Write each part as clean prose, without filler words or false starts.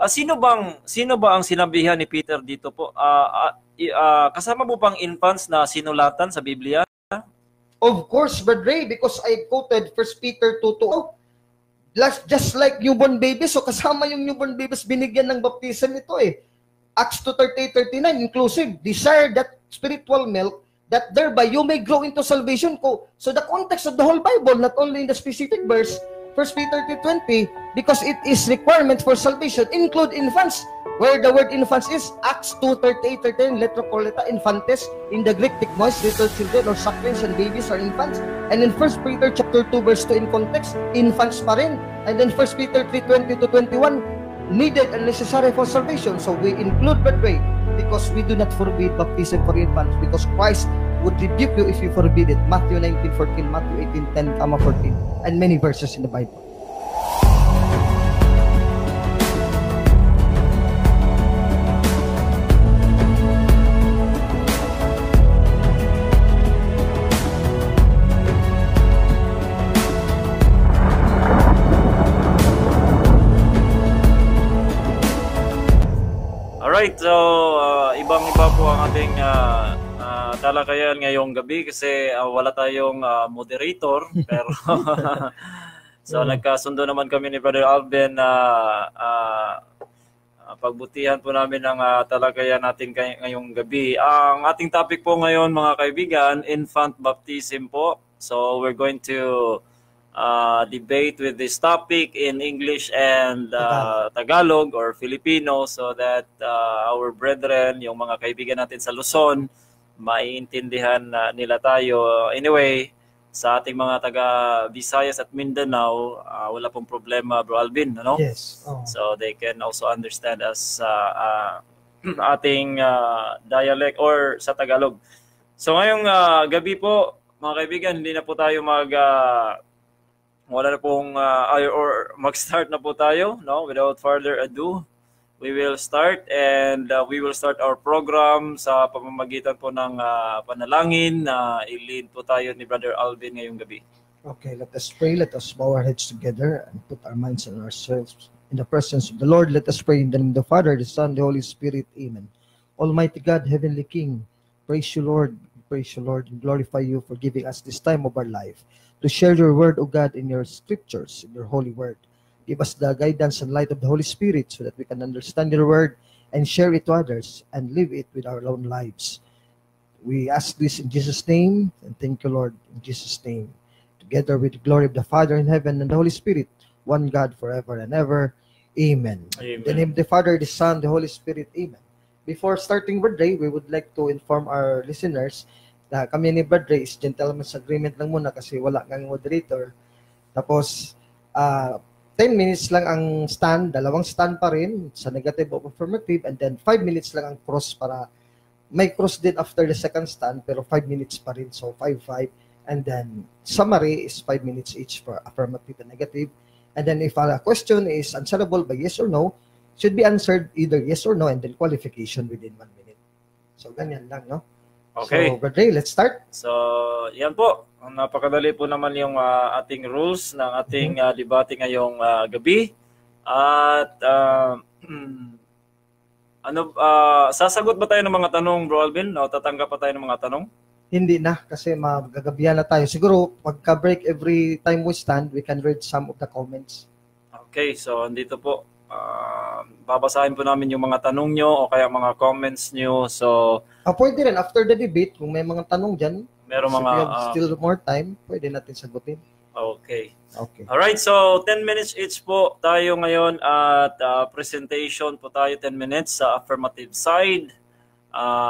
Sino ba ang sinabihan ni Peter dito po? Kasama mo pang infants na sinulatan sa Biblia? Of course, Brother Ray, because I quoted 1 Peter 2:2. Just like newborn babies, so kasama yung newborn babies binigyan ng baptism ito eh. Acts 2:38-39 inclusive, desire that spiritual milk that thereby you may grow into salvation. So the context of the whole Bible, not only in the specific verse, 1 Peter 3:20, because it is requirement for salvation, include infants. Where the word infants is, Acts 2:38-39, letrocoleta, infantes, in the Greek, tikmos, little children or sucklings and babies are infants. And in 1 Peter chapter 2 verse 2 in context, infants pa rin. And then 1 Peter 3:20-21, needed and necessary for salvation. So we include that way because we do not forbid baptism for infants because Christ would rebuke you if you forbid it. Matthew 19:14, Matthew 18:10-14, and many verses in the Bible. Alright, so ibang-iba po ang ating talakayan ngayong gabi kasi wala tayong moderator pero so nagkasundo naman kami ni Brother Alvin na pagbutihan po namin ang talakayan natin ngayong gabi. Ang ating topic po ngayon mga kaibigan, infant baptism po. So we're going to debate with this topic in English and Tagalog or Filipino so that our brethren, yung mga kaibigan natin sa Luzon, maiintindihan nila tayo. Anyway, sa ating mga taga Visayas at Mindanao, wala pong problema, Bro Alvin, ano? Yes. So they can also understand us ating dialect or sa Tagalog. So ngayong gabi po, mga kaibigan, hindi na po tayo wala na pong or mag-start na po tayo, no? Without further ado, we will start and we will start our program sa pamamagitan po ng panalangin na i-lead po tayo ni Brother Alvin ngayong gabi. Okay, let us pray. Let us bow our heads together and put our minds and ourselves in the presence of the Lord. Let us pray in the name of the Father, the Son, the Holy Spirit. Amen. Almighty God, Heavenly King, praise you, Lord. Praise you, Lord, and glorify you for giving us this time of our life to share your word, O God, in your scriptures, in your holy word. Give us the guidance and light of the Holy Spirit so that we can understand your word and share it to others and live it with our own lives. We ask this in Jesus' name, and thank you, Lord, in Jesus' name. Together with the glory of the Father in heaven and the Holy Spirit, one God forever and ever. Amen. Amen. In the name of the Father, the Son, the Holy Spirit. Amen. Before starting Brother Ray, we would like to inform our listeners na kami ni Brother Ray is gentleman's agreement lang muna kasi wala kang moderator. Tapos, 10 minutes lang ang stand, dalawang stand pa rin sa negative o affirmative, and then 5 minutes lang ang cross para may cross din after the second stand, pero 5 minutes pa rin, so 5-5. And then, summary is 5 minutes each for affirmative and negative. And then if a question is answerable by yes or no, should be answered either yes or no, and then qualification within 1 minute. So, ganyan lang, no? Okay. So, Brother Ray, let's start. So, yan po. Napakadali po naman yung ating rules ng ating debate ngayong gabi. At sasagot ba tayo ng mga tanong, Bro Alvin? O tatanggap pa tayo ng mga tanong? Hindi na, kasi magagabihan na tayo. Siguro, pagka-break every time we stand, we can read some of the comments. Okay, so andito po. Babasahin po namin yung mga tanong nyo o kaya mga comments nyo. So, pwede rin, after the debate, kung may mga tanong dyan, meron mga we have still more time, pwede natin sagutin. Okay. Okay. Alright, so 10 minutes each po tayo ngayon at presentation po tayo 10 minutes sa affirmative side.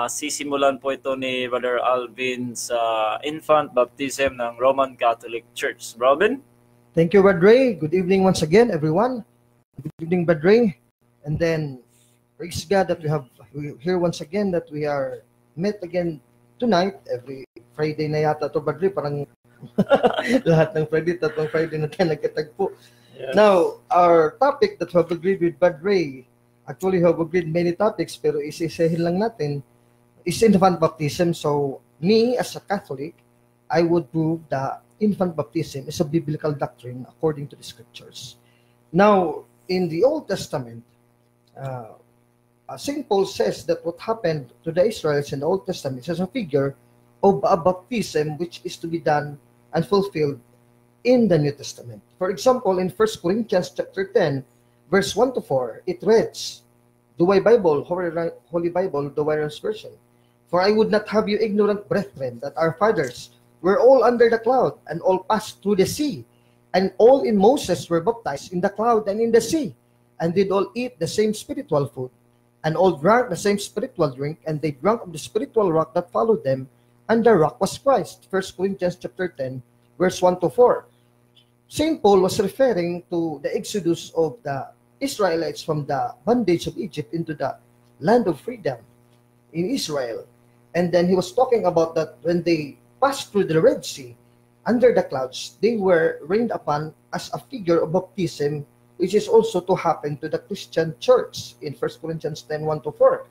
Sisimulan po ito ni Brother Alvin sa infant baptism ng Roman Catholic Church. Robin? Thank you, Brother Ray. Good evening once again, everyone. Good evening, Brother Ray. And then, praise God that we here once again that we are met again tonight. Every Friday na yata to, Brother Ray. Parang lahat ng Friday, tatlong Friday na tayo nagkatagpo. Yeah. Now, our topic that we have agreed with Brother Ray, actually we have agreed many topics, pero isa-isahin lang natin, is infant baptism. So, me as a Catholic, I would prove that infant baptism is a biblical doctrine according to the scriptures. Now, in the Old Testament, St. Paul says that what happened to the Israelites in the Old Testament is a figure of a baptism which is to be done and fulfilled in the New Testament. For example, in 1 Corinthians chapter 10, verse 1 to 4, it reads, Douay Bible, Holy Bible, Douay Version, For I would not have you ignorant, brethren, that our fathers were all under the cloud, and all passed through the sea, and all in Moses were baptized in the cloud and in the sea, and did all eat the same spiritual food, and all drank the same spiritual drink, and they drank of the spiritual rock that followed them, and the rock was Christ. 1 Corinthians chapter 10, verse 1 to 4. St. Paul was referring to the exodus of the Israelites from the bondage of Egypt into the land of freedom in Israel. And then he was talking about that when they passed through the Red Sea, under the clouds, they were rained upon as a figure of baptism, which is also to happen to the Christian church in 1 Corinthians 10, 1 to 4.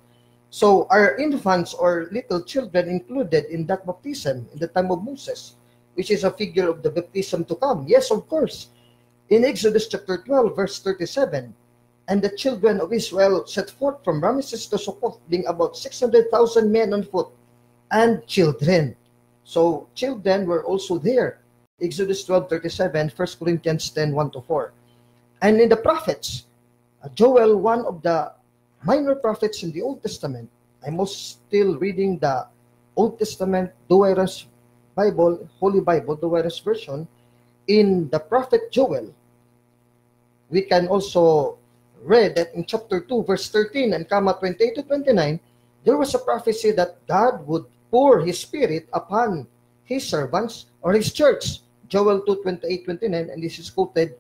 So are infants or little children included in that baptism in the time of Moses, which is a figure of the baptism to come? Yes, of course. In Exodus chapter 12, verse 37, and the children of Israel set forth from Ramesses to Succoth, being about 600,000 men on foot, and children. So children were also there. Exodus 12:37, 1 Corinthians 10, 1 to 4. And in the prophets, Joel, one of the minor prophets in the Old Testament, I'm also still reading the Old Testament Douay Bible, Holy Bible, Douay Version. In the prophet Joel, we can also read that in chapter 2, verse 13 and 28 to 29, there was a prophecy that God would pour His Spirit upon His servants or His church. Joel 2, 28, 29, and this is quoted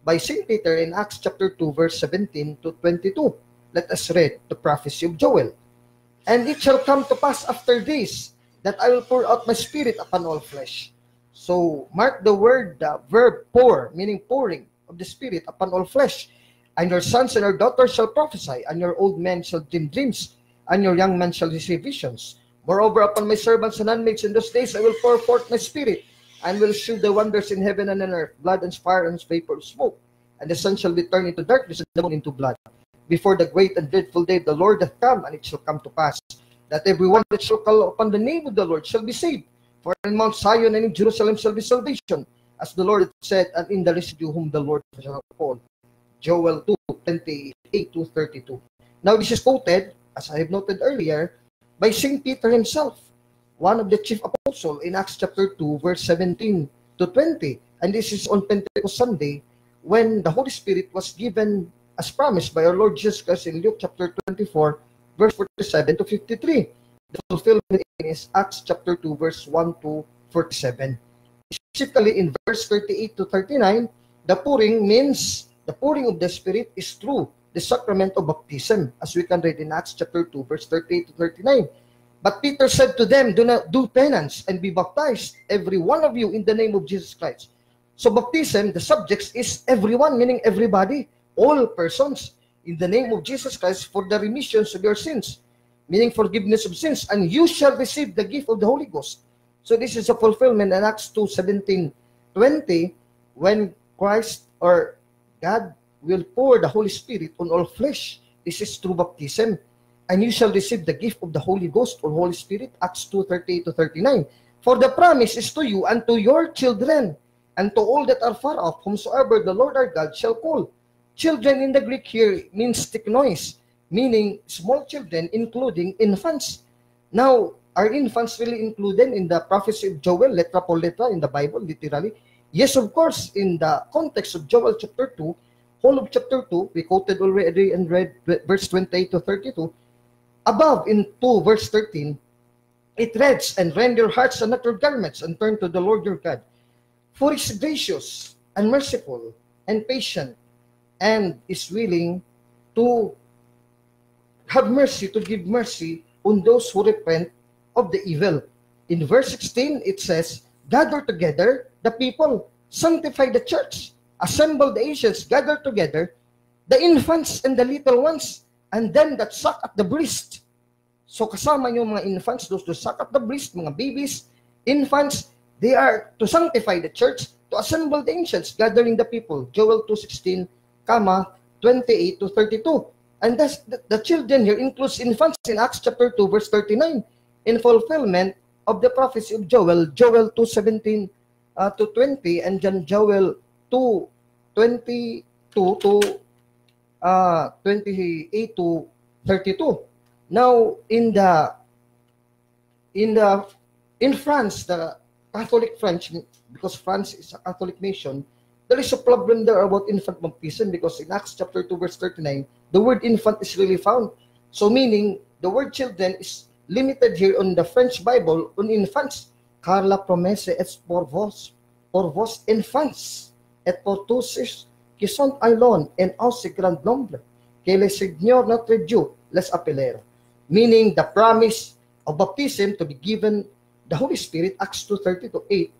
by St. Peter in Acts chapter 2, verse 17 to 22. Let us read the prophecy of Joel. And it shall come to pass after this, that I will pour out my Spirit upon all flesh. So, mark the word, the verb pour, meaning pouring of the Spirit upon all flesh. And your sons and your daughters shall prophesy, and your old men shall dream dreams, and your young men shall receive visions. Moreover, upon my servants and handmaids in those days I will pour forth my Spirit, and will shew the wonders in heaven and on earth, blood and fire and vapor of smoke. And the sun shall be turned into darkness, and the moon into blood, before the great and dreadful day of the Lord hath come. And it shall come to pass, that everyone that shall call upon the name of the Lord shall be saved. For in Mount Zion and in Jerusalem shall be salvation, as the Lord hath said, and in the residue whom the Lord shall call. Joel 2, 28 to 32. Now this is quoted, as I have noted earlier, by St. Peter himself, one of the chief apostles, in Acts chapter 2, verse 17 to 20. And this is on Pentecost Sunday, when the Holy Spirit was given as promised by our Lord Jesus Christ in Luke chapter 24, verse 47 to 53. The fulfillment is Acts chapter 2, verse 1 to 47. Specifically in verse 38 to 39, the pouring means the pouring of the Spirit is through the sacrament of baptism, as we can read in Acts chapter 2, verse 38 to 39. But Peter said to them, do penance and be baptized, every one of you, in the name of Jesus Christ. So baptism, the subject is everyone, meaning everybody, all persons, in the name of Jesus Christ for the remissions of your sins, meaning forgiveness of sins, and you shall receive the gift of the Holy Ghost. So this is a fulfillment in Acts 2, 17, 20, when Christ or God will pour the Holy Spirit on all flesh. This is through baptism. And you shall receive the gift of the Holy Ghost or Holy Spirit, Acts 2, 38 to 39. For the promise is to you and to your children, and to all that are far off, whomsoever the Lord our God shall call. Children in the Greek here means teknois, meaning small children, including infants. Now, are infants really included in the prophecy of Joel, letra por letra, in the Bible, literally? Yes, of course, in the context of Joel chapter 2, whole of chapter 2, we quoted already and read verse 28 to 32. Above, in 2 verse 13, it reads, and rend your hearts and not your garments, and turn to the Lord your God. For He is gracious and merciful and patient, and is willing to have mercy, to give mercy on those who repent of the evil. In verse 16, it says, gather together the people, sanctify the church, assemble the ancients, gather together the infants and the little ones, and them that suck at the breast. So kasama yung mga infants, those who suck at the breast, mga babies, infants, they are to sanctify the church, to assemble the ancients, gathering the people. Joel 2:16, 28 to 32. And that's the children here includes infants in Acts chapter 2, verse 39, in fulfillment of the prophecy of Joel 2:17 to 20, and then Joel 2:22 to 28 to 32. Now, in France, the Catholic French, because France is a Catholic nation, there is a problem there about infant baptism, because in Acts chapter 2, verse 39, the word infant is really found. So meaning, the word children is limited here on the French Bible on infants. Car la promesse est pour vos enfants, et pour tous qui sont alone en aussi grand nombre, que le Seigneur notre Dieu les appellera. Meaning, the promise of baptism to be given the Holy Spirit, Acts 2:30-8,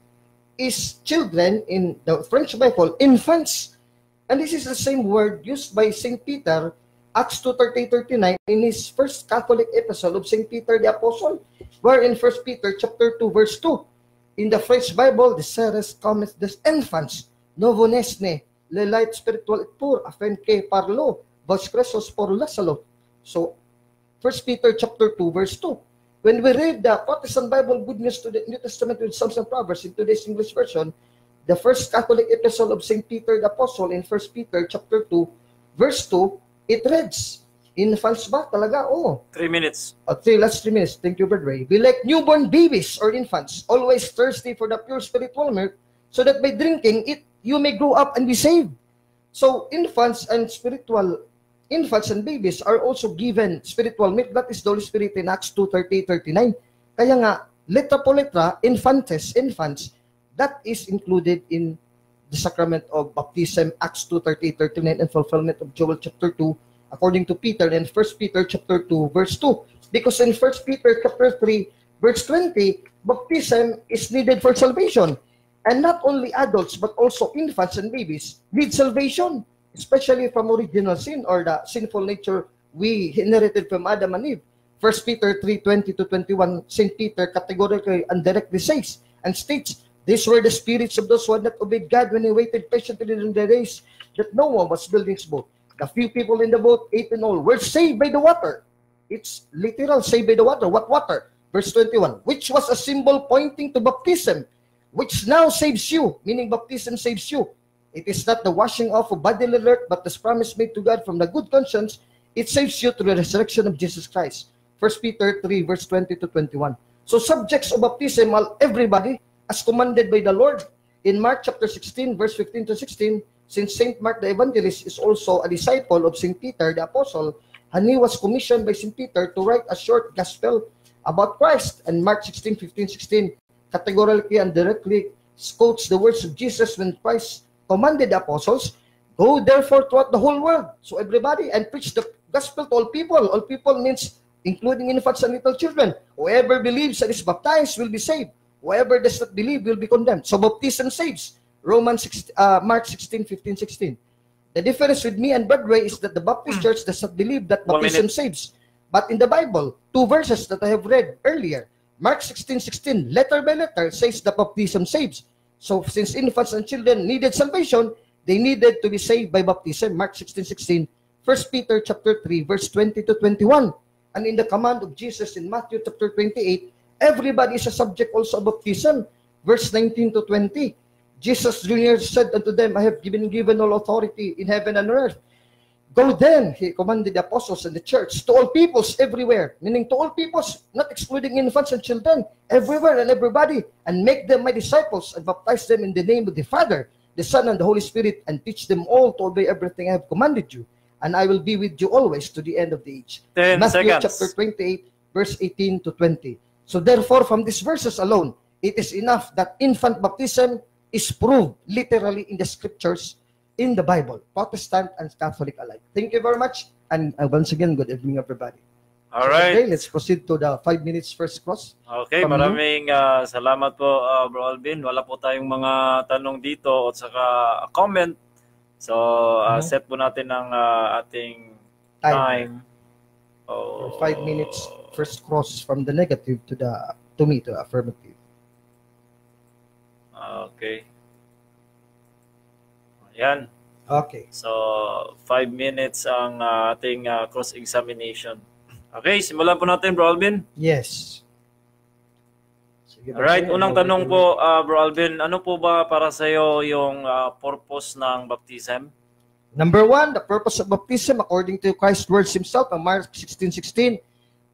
is children in the French Bible, infants. And this is the same word used by St. Peter, Acts 2:38-39, in his first Catholic epistle of St. Peter the Apostle, where in 1 Peter chapter 2, verse 2, in the French Bible, the seres comes des enfants, nouveau-nés, le light spiritual et pur, afin que par lo, vos cresos por la salud. So, 1 Peter chapter 2, verse 2. When we read the Protestant Bible Good News to the New Testament with Psalms and Proverbs in today's English version, the first Catholic epistle of St. Peter the Apostle in 1 Peter chapter 2, verse 2, it reads, infants ba? Talaga? Oh. 3 minutes. Last 3 minutes. Thank you, Brother Ray. Be like newborn babies or infants, always thirsty for the pure spiritual milk, so that by drinking it, you may grow up and be saved. So, infants and babies are also given spiritual milk. That is the Holy Spirit in Acts 2:38-39. Kaya nga, letra po letra, infants, that is included in the sacrament of baptism, Acts 2:38-39, and fulfillment of Joel chapter 2, according to Peter, and 1 Peter chapter 2, verse 2. Because in 1 Peter chapter 3, verse 20, baptism is needed for salvation. And not only adults, but also infants and babies need salvation, especially from original sin or the sinful nature we inherited from Adam and Eve. 1 Peter 3:20-21, St. Peter categorically and directly says and states, these were the spirits of those who had not obeyed God when he waited patiently in the days that Noah was building his boat. The few people in the boat, 8 in all, were saved by the water. It's literal, saved by the water. What water? Verse 21, which was a symbol pointing to baptism, which now saves you, meaning baptism saves you. It is not the washing off of bodily dirt, but the promise made to God from the good conscience. It saves you through the resurrection of Jesus Christ. 1 Peter 3, verse 20-21. So subjects of baptism are everybody, as commanded by the Lord. In Mark chapter 16, verse 15-16, since St. Mark the Evangelist is also a disciple of St. Peter the Apostle, and he was commissioned by St. Peter to write a short gospel about Christ. And Mark 16:15-16 categorically and directly quotes the words of Jesus when Christ commanded the apostles, go therefore throughout the whole world, so everybody, and preach the gospel to all people. All people means including infants and little children. Whoever believes and is baptized will be saved. Whoever does not believe will be condemned. So baptism saves. Mark 16:15-16. The difference with me and Brother Ray is that the Baptist Church does not believe that baptism saves. But in the Bible, 2 verses that I have read earlier, Mark 16:16, letter by letter, says the baptism saves. So since infants and children needed salvation, they needed to be saved by baptism. Mark 16:16, 1 Peter chapter 3, verse 20-21. And in the command of Jesus in Matthew chapter 28, everybody is a subject also of baptism. Verse 19-20, Jesus Jr. said unto them, I have been given all authority in heaven and earth. Go then, he commanded the apostles and the church, to all peoples everywhere, meaning to all peoples, not excluding infants and children, everywhere and everybody, and make them my disciples, and baptize them in the name of the Father, the Son, and the Holy Spirit, and teach them all to obey everything I have commanded you. And I will be with you always to the end of the age. 10 Matthew seconds. chapter 28, verse 18-20. So therefore, from these verses alone, it is enough that infant baptism is proved literally in the scriptures, in the Bible, Protestant and Catholic alike. Thank you very much. And once again, good evening, everybody. All right. Okay, let's proceed to the 5 minutes first cross. Okay, maraming salamat po, Bro Alvin. Wala po tayong mga tanong dito at saka comment. So, set po natin ang ating time. For 5 minutes first cross from the negative to the affirmative. Okay. Ayan. Okay. So, 5 minutes ang ating cross-examination. Okay, simulan po natin, Bro Alvin. Yes. Sige, Alright, Brother, unang I'll tanong wait po, Bro Alvin, ano po ba para sa iyo yung purpose ng baptism? Number 1, the purpose of baptism according to Christ's words himself in Mark 16:16,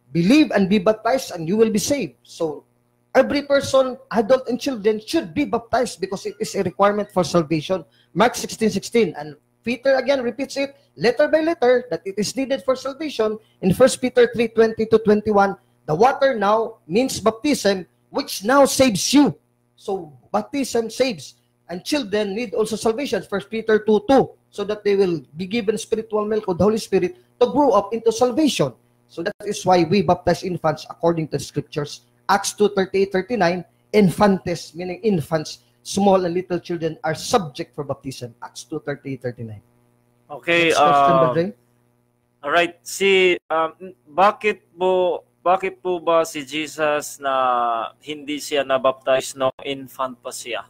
believe and be baptized and you will be saved. So, every person, adult and children, should be baptized because it is a requirement for salvation. Mark 16:16. And Peter again repeats it letter by letter that it is needed for salvation. In 1 Peter 3:20-21, the water now means baptism, which now saves you. So, baptism saves. And children need also salvation, 1 Peter 2:2, so that they will be given spiritual milk of the Holy Spirit to grow up into salvation. So that is why we baptize infants according to the scriptures. Acts 2:38-39, infantes, meaning infants, small and little children are subject for baptism. Acts 2:38-39. Okay, Next question, Brother. alright, bakit po ba si Jesus na hindi siya nabaptize nung infant pa siya?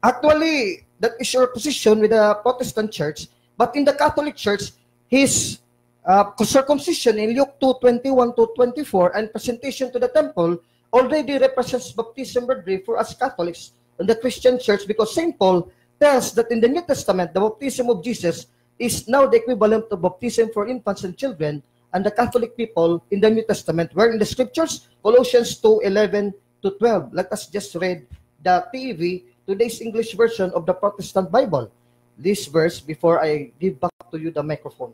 Actually, that is your position with the Protestant church, but in the Catholic church, his circumcision in Luke 2:21-24 and presentation to the temple already represents baptism, Brother, for us Catholics in the Christian church, because St. Paul tells that in the New Testament, the baptism of Jesus is now the equivalent of baptism for infants and children, and the Catholic people in the New Testament were in the scriptures, Colossians 2:11-12. Let us just read the TEV, today's English version of the Protestant Bible. This verse before I give back to you the microphone.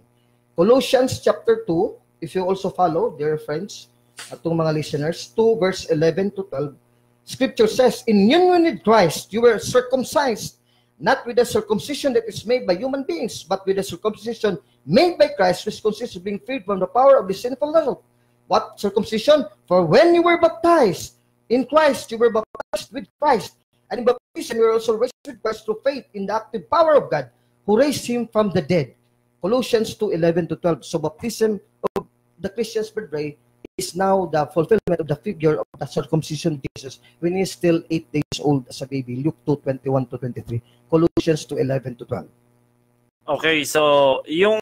Colossians chapter 2, if you also follow, dear friends, atong mga listeners, 2 verse 11-12, Scripture says, in union with Christ, you were circumcised, not with the circumcision that is made by human beings, but with the circumcision made by Christ, which consists of being freed from the power of the sinful nature. What circumcision? For when you were baptized in Christ, you were baptized with Christ. And in baptism, you were also raised with Christ through faith in the active power of God, who raised him from the dead. Colossians 2:11-12. So baptism of the Christians, Brother, is now the fulfillment of the figure of the circumcision of Jesus when he is still 8 days old as a baby. Luke 2:21-23. Colossians 2:11-12. Okay, so yung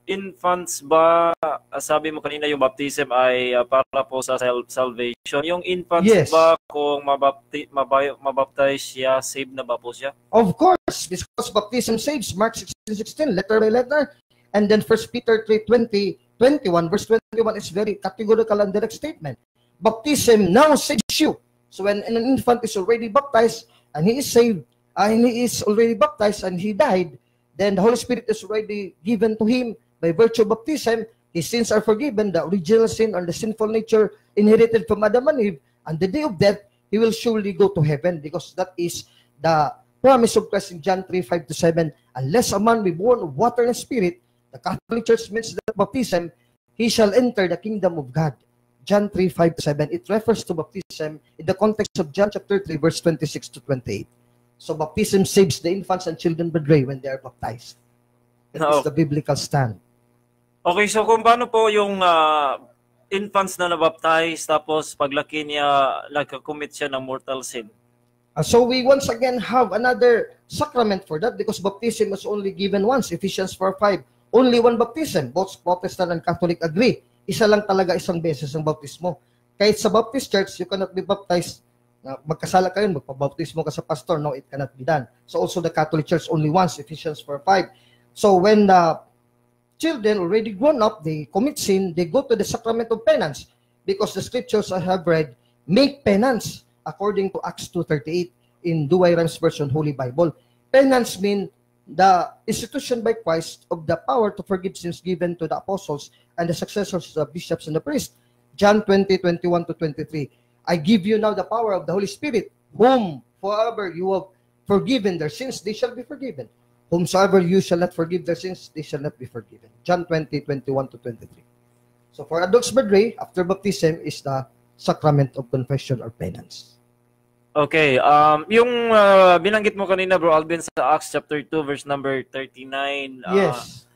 infants ba, sabi mo kanina yung baptism ay para po sa salvation. Yung infants Yes. ba kung mabaptize siya, save na ba po siya? Of course, because baptism saves, Mark 16:16, letter by letter. And then 1 Peter 3:20-21, verse 21 is very categorical and direct statement. Baptism now saves you. So when an infant is already baptized and he is saved, and he is already baptized and he died, then the Holy Spirit is already given to him by virtue of baptism. His sins are forgiven, the original sin or the sinful nature inherited from Adam and Eve, and the day of death, he will surely go to heaven, because that is the promise of Christ in John 3:5-7. Unless a man be born of water and spirit, the Catholic Church means that baptism, he shall enter the kingdom of God. John 3:5-7. It refers to baptism in the context of John chapter 3, verse 26-28. So baptism saves the infants and children, Brother, when they are baptized. That is the biblical stand. Okay, so kung paano po yung infants na nabaptize, tapos paglaki niya, nagka-commit siya ng mortal sin? So we once again have another sacrament for that, because baptism was only given once. Ephesians 4:5. Only one baptism. Both Protestant and Catholic agree. Isa lang talaga, isang beses ang baptismo. Kahit sa Baptist Church, you cannot be baptized. Magkasala kayo, magpabaptismo ka sa pastor. No, it cannot be done. So also the Catholic Church only once. Ephesians 4:5. So when the children already grown up, they commit sin, they go to the sacrament of penance, because the scriptures I have read make penance according to Acts 2:38 in Douay-Rheims version Holy Bible. Penance mean the institution by Christ of the power to forgive sins given to the apostles and the successors of the bishops and the priests. John 20:21-23. I give you now the power of the Holy Spirit, whom forever you have forgiven their sins, they shall be forgiven. Whomsoever you shall not forgive their sins, they shall not be forgiven. John 20:21-23. So for adults, Brother, after baptism is the sacrament of confession or penance. Okay, yung binanggit mo kanina, Bro Alvin, sa Acts chapter 2, verse number 39. Yes.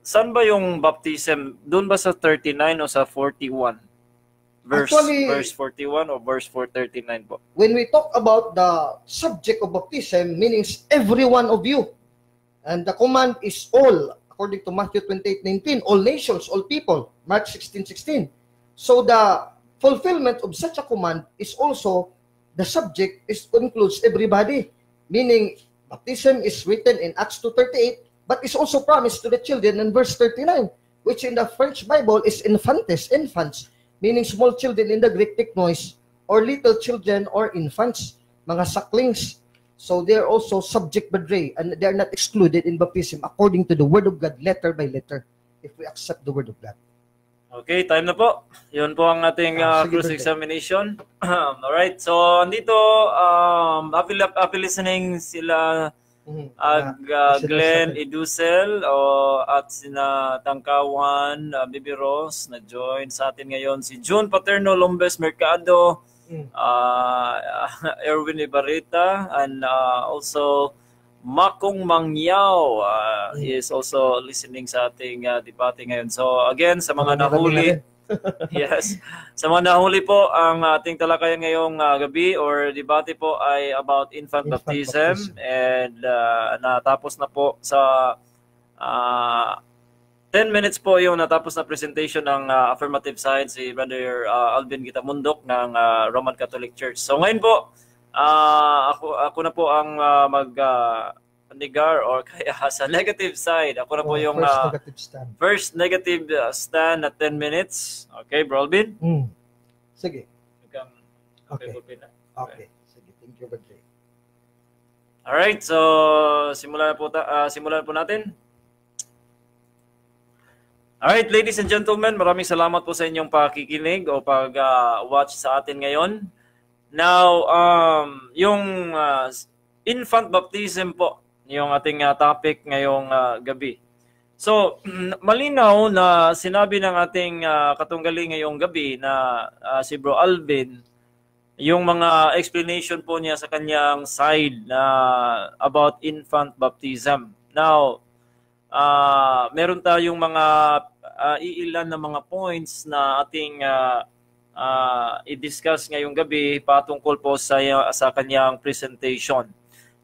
Saan ba yung baptism? Doon ba sa 39 o sa 41? Verse 41 o verse 439 po? When we talk about the subject of baptism, meaning every one of you, And the command is all, according to Matthew 28:19, all nations, all people, Mark 16:16. So the fulfillment of such a command is also, the subject includes everybody, meaning baptism is written in Acts 2:38, but is also promised to the children in verse 39, which in the French Bible is infantes, infants, meaning small children in the Greek teknois, or little children or infants, mga sucklings. So they are also subject, Badre, and they are not excluded in baptism according to the Word of God, letter by letter, if we accept the Word of God. Okay, time na po. Yun po ang ating cross-examination. Alright, so andito, happy listening sila Glenn Idusel at sina Tangkawan, Bibi Ross na join sa atin ngayon. Si June Paterno Lombes Mercado, Erwin Ibarita, and also Makong Mangyao is also listening sa ating debate ngayon. So again, sa mga nahuli, yes, sa mga nahuli po, ang ating talakayan ngayong gabi or debate po ay about infant baptism. And natapos na po sa 10 minutes po yung natapos na presentation ng affirmative side si Brother Alvin Gitamundok ng Roman Catholic Church. So ngayon po, ako na po ang negar or kaya sa negative side. Ako na po yung first negative stand at 10 minutes. Okay, Bro Alvin? Sige. Okay. Okay. Sige, thank you, Badre. Alright, so simulan po natin. Alright, ladies and gentlemen, maraming salamat po sa inyong pakikinig o pag-watch sa atin ngayon. Now, yung infant baptism po, yung ating topic ngayong gabi. So, malinaw na sinabi ng ating katunggali ngayong gabi na si Bro Alvin, yung mga explanation po niya sa kanyang side na about infant baptism. Now, meron tayong mga iilan na mga points na ating i-discuss ngayong gabi patungkol po sa kanyang presentation.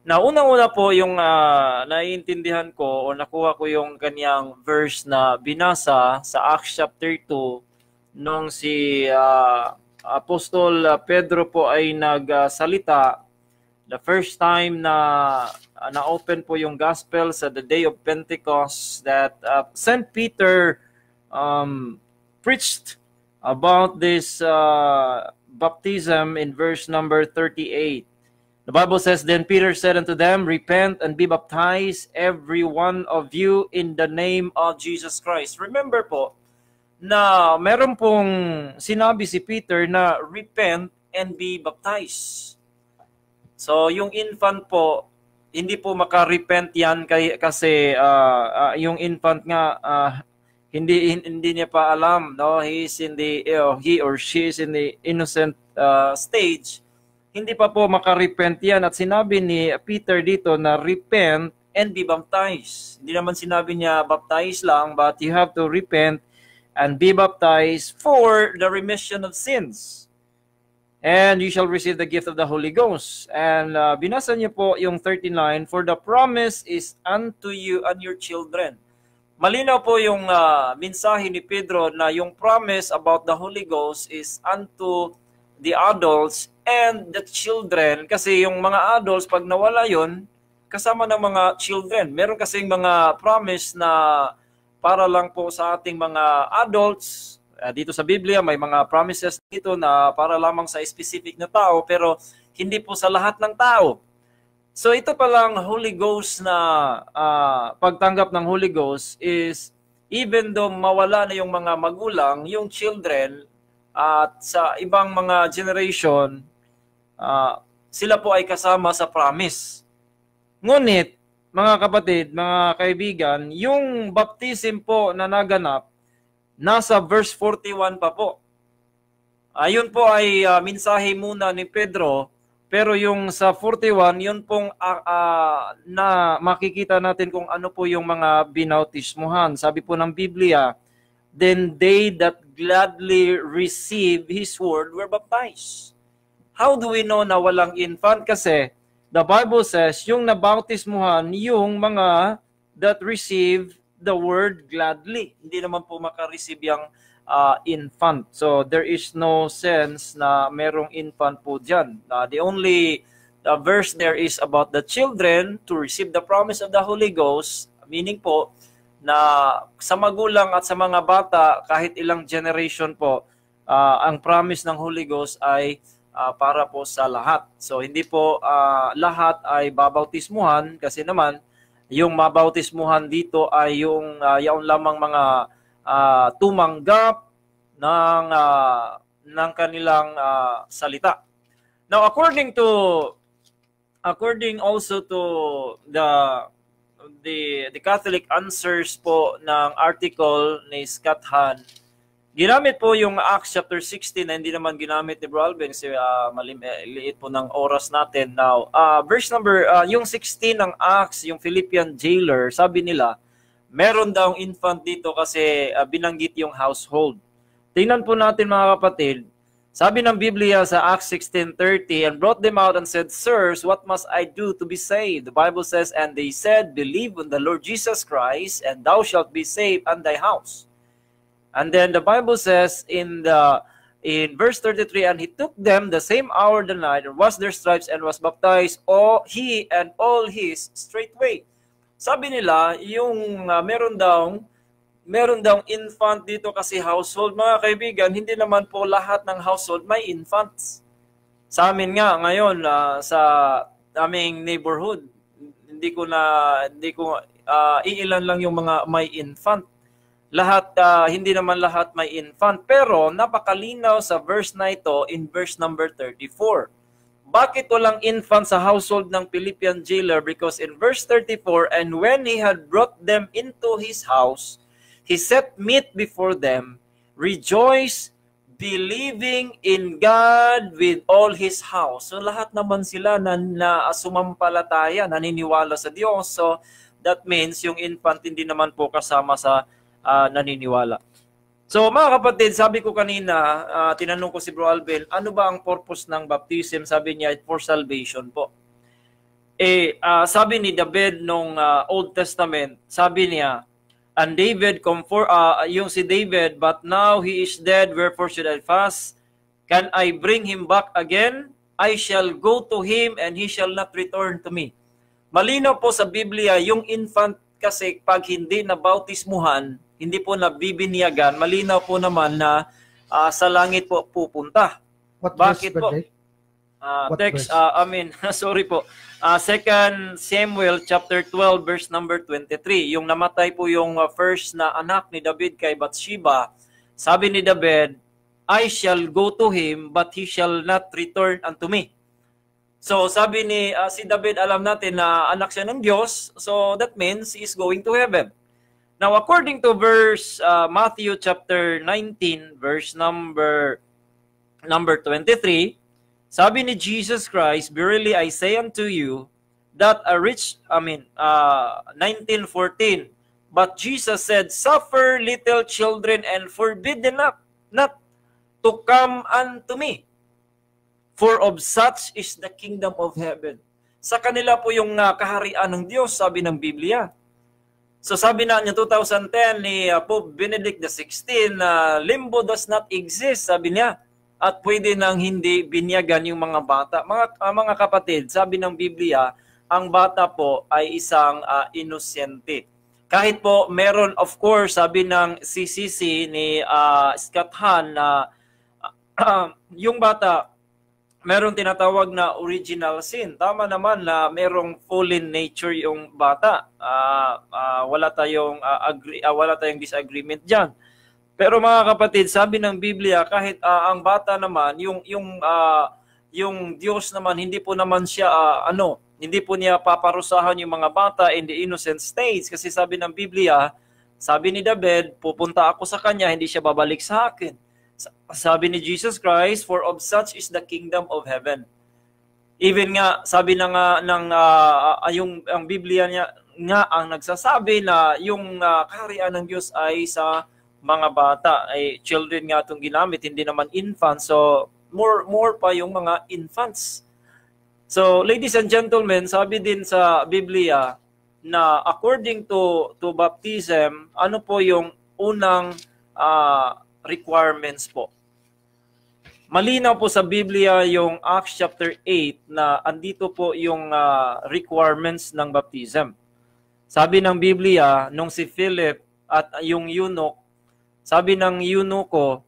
Now, unang-una po yung naiintindihan ko o nakuha ko yung kanyang verse na binasa sa Acts chapter 2 nung si Apostol Pedro po ay nagsalita the first time na na-open po yung gospel sa the day of Pentecost that St. Peter preached about this baptism in verse number 38. The Bible says, Then Peter said unto them, Repent and be baptized, every one of you, in the name of Jesus Christ. Remember po, na meron pong sinabi si Peter na repent and be baptized. So, yung infant po, hindi po makarepent yan kasi yung infant nga, hindi niya pa alam, no? He or she is in the innocent stage. Hindi pa po makarepent yan. At sinabi ni Peter dito na repent and be baptized. Hindi naman sinabi niya baptize lang, but you have to repent and be baptized for the remission of sins. And you shall receive the gift of the Holy Ghost. And binasa niyo po yung 39, For the promise is unto you and your children. Malinaw po yung mensahe ni Pedro na yung promise about the Holy Ghost is unto the adults and the children. Kasi yung mga adults, pag nawala yun, kasama ng mga children. Meron kasing mga promise na para lang po sa ating mga adults. Dito sa Biblia, may mga promises dito na para lamang sa specific na tao, pero hindi po sa lahat ng tao. So ito palang Holy Ghost na pagtanggap ng Holy Ghost is even though mawala na yung mga magulang, yung children at sa ibang mga generation, sila po ay kasama sa promise. Ngunit, mga kapatid, mga kaibigan, yung baptism po na naganap, nasa verse 41 pa po. Ayun po ay mensahe muna ni Pedro. Pero yung sa 41, yun pong na makikita natin kung ano po yung mga binautismuhan. Sabi po ng Biblia, Then they that gladly receive His word were baptized. How do we know na walang infant? Kasi the Bible says, yung nabautismuhan, yung mga that receive the word gladly. Hindi naman po makareceive yung infant. So there is no sense na merong infant po dyan. The only verse there is about the children to receive the promise of the Holy Ghost, meaning po na sa magulang at sa mga bata, kahit ilang generation po, ang promise ng Holy Ghost ay para po sa lahat. So hindi po lahat ay babautismuhan kasi naman yung mabautismuhan dito ay yung yaon lamang mga tumanggap ng kanilang salita. Now according also to the Catholic answers po ng article ni Scott Hahn, ginamit po yung Acts chapter 16 na hindi naman ginamit ni Bro Alvin kasi liit po ng oras natin. Now, verse number, yung 16 ng Acts, yung Philippian jailer, sabi nila, meron daw infant dito kasi binanggit yung household. Tingnan po natin mga kapatid, sabi ng Biblia sa Acts 16:30, and brought them out and said, Sirs, what must I do to be saved? The Bible says, and they said, believe on the Lord Jesus Christ, and thou shalt be saved and thy house. And then the Bible says in verse 33, and he took them the same hour of the night, and washed their stripes, and was baptized, he and all his straightway. Sabi nila, yung meron daw infant dito kasi household. Mga kaibigan, hindi naman po lahat ng household may infants. Sa amin nga ngayon, sa aming neighborhood, iilan lang yung mga may infant. Hindi naman lahat may infant, pero napakalinaw sa verse na ito in verse number 34. Bakit walang infant sa household ng Philippian jailer? Because in verse 34, and when he had brought them into his house, he set meat before them, rejoice, believing in God with all his house. So lahat naman sila na sumampalataya, naniniwala sa Diyos. So that means yung infant hindi naman po kasama sa naniniwala. So mga kapatid, sabi ko kanina, tinanong ko si Bro Alvin, ano ba ang purpose ng baptism? Sabi niya, for salvation po. Sabi ni David nung Old Testament, sabi niya, and David, yung si David, but now he is dead, wherefore should I fast? Can I bring him back again? I shall go to him and he shall not return to me. Malinaw po sa Biblia, yung infant kasi pag hindi na bautismuhan, hindi po nabibinyagan, malinaw po naman na sa langit po pupunta. Bakit po? Sorry po. 2 Samuel chapter 12 verse number 23. Yung namatay po yung first na anak ni David kay Bathsheba, sabi ni David, I shall go to him, but he shall not return unto me. So sabi ni si David, alam natin na anak siya ng Diyos, so that means he is going to heaven. Now according to verse Matthew chapter 19 verse number 23, sabi ni Jesus Christ, verily I say unto you that 19:14, but Jesus said, suffer little children and forbid them not to come unto me, for of such is the kingdom of heaven. Sa kanila po yung kaharian ng Diyos, sabi ng Biblia. So sabi na niya 2010 ni Pope Benedict XVI, limbo does not exist, sabi niya. At pwede nang hindi binyagan yung mga bata. Mga kapatid, sabi ng Biblia, ang bata po ay isang inosente. Kahit po meron, of course, sabi ng CCC ni Scott Hahn na yung bata, meron tinatawag na original sin. Tama naman na merong fallen nature yung bata. Wala tayong disagreement diyan. Pero mga kapatid, sabi ng Biblia, kahit ang bata naman, yung Diyos naman, hindi po naman siya hindi po niya paparusahan yung mga bata in the innocent states, kasi sabi ng Biblia, sabi ni David, pupunta ako sa kanya, hindi siya babalik sa akin. Sabi ni Jesus Christ, for of such is the kingdom of heaven. Even nga, sabi na nga ang Biblia niya nga ang nagsasabi na yung kaharian ng Diyos ay sa mga bata, ay children nga itong ginamit, hindi naman infants. So, more pa yung mga infants. So, ladies and gentlemen, sabi din sa Biblia na according to baptism, ano po yung unang requirements po? Malinaw po sa Biblia yung Acts chapter 8 na andito po yung requirements ng baptism. Sabi ng Biblia, nung si Philip at yung eunuch, sabi ng eunuko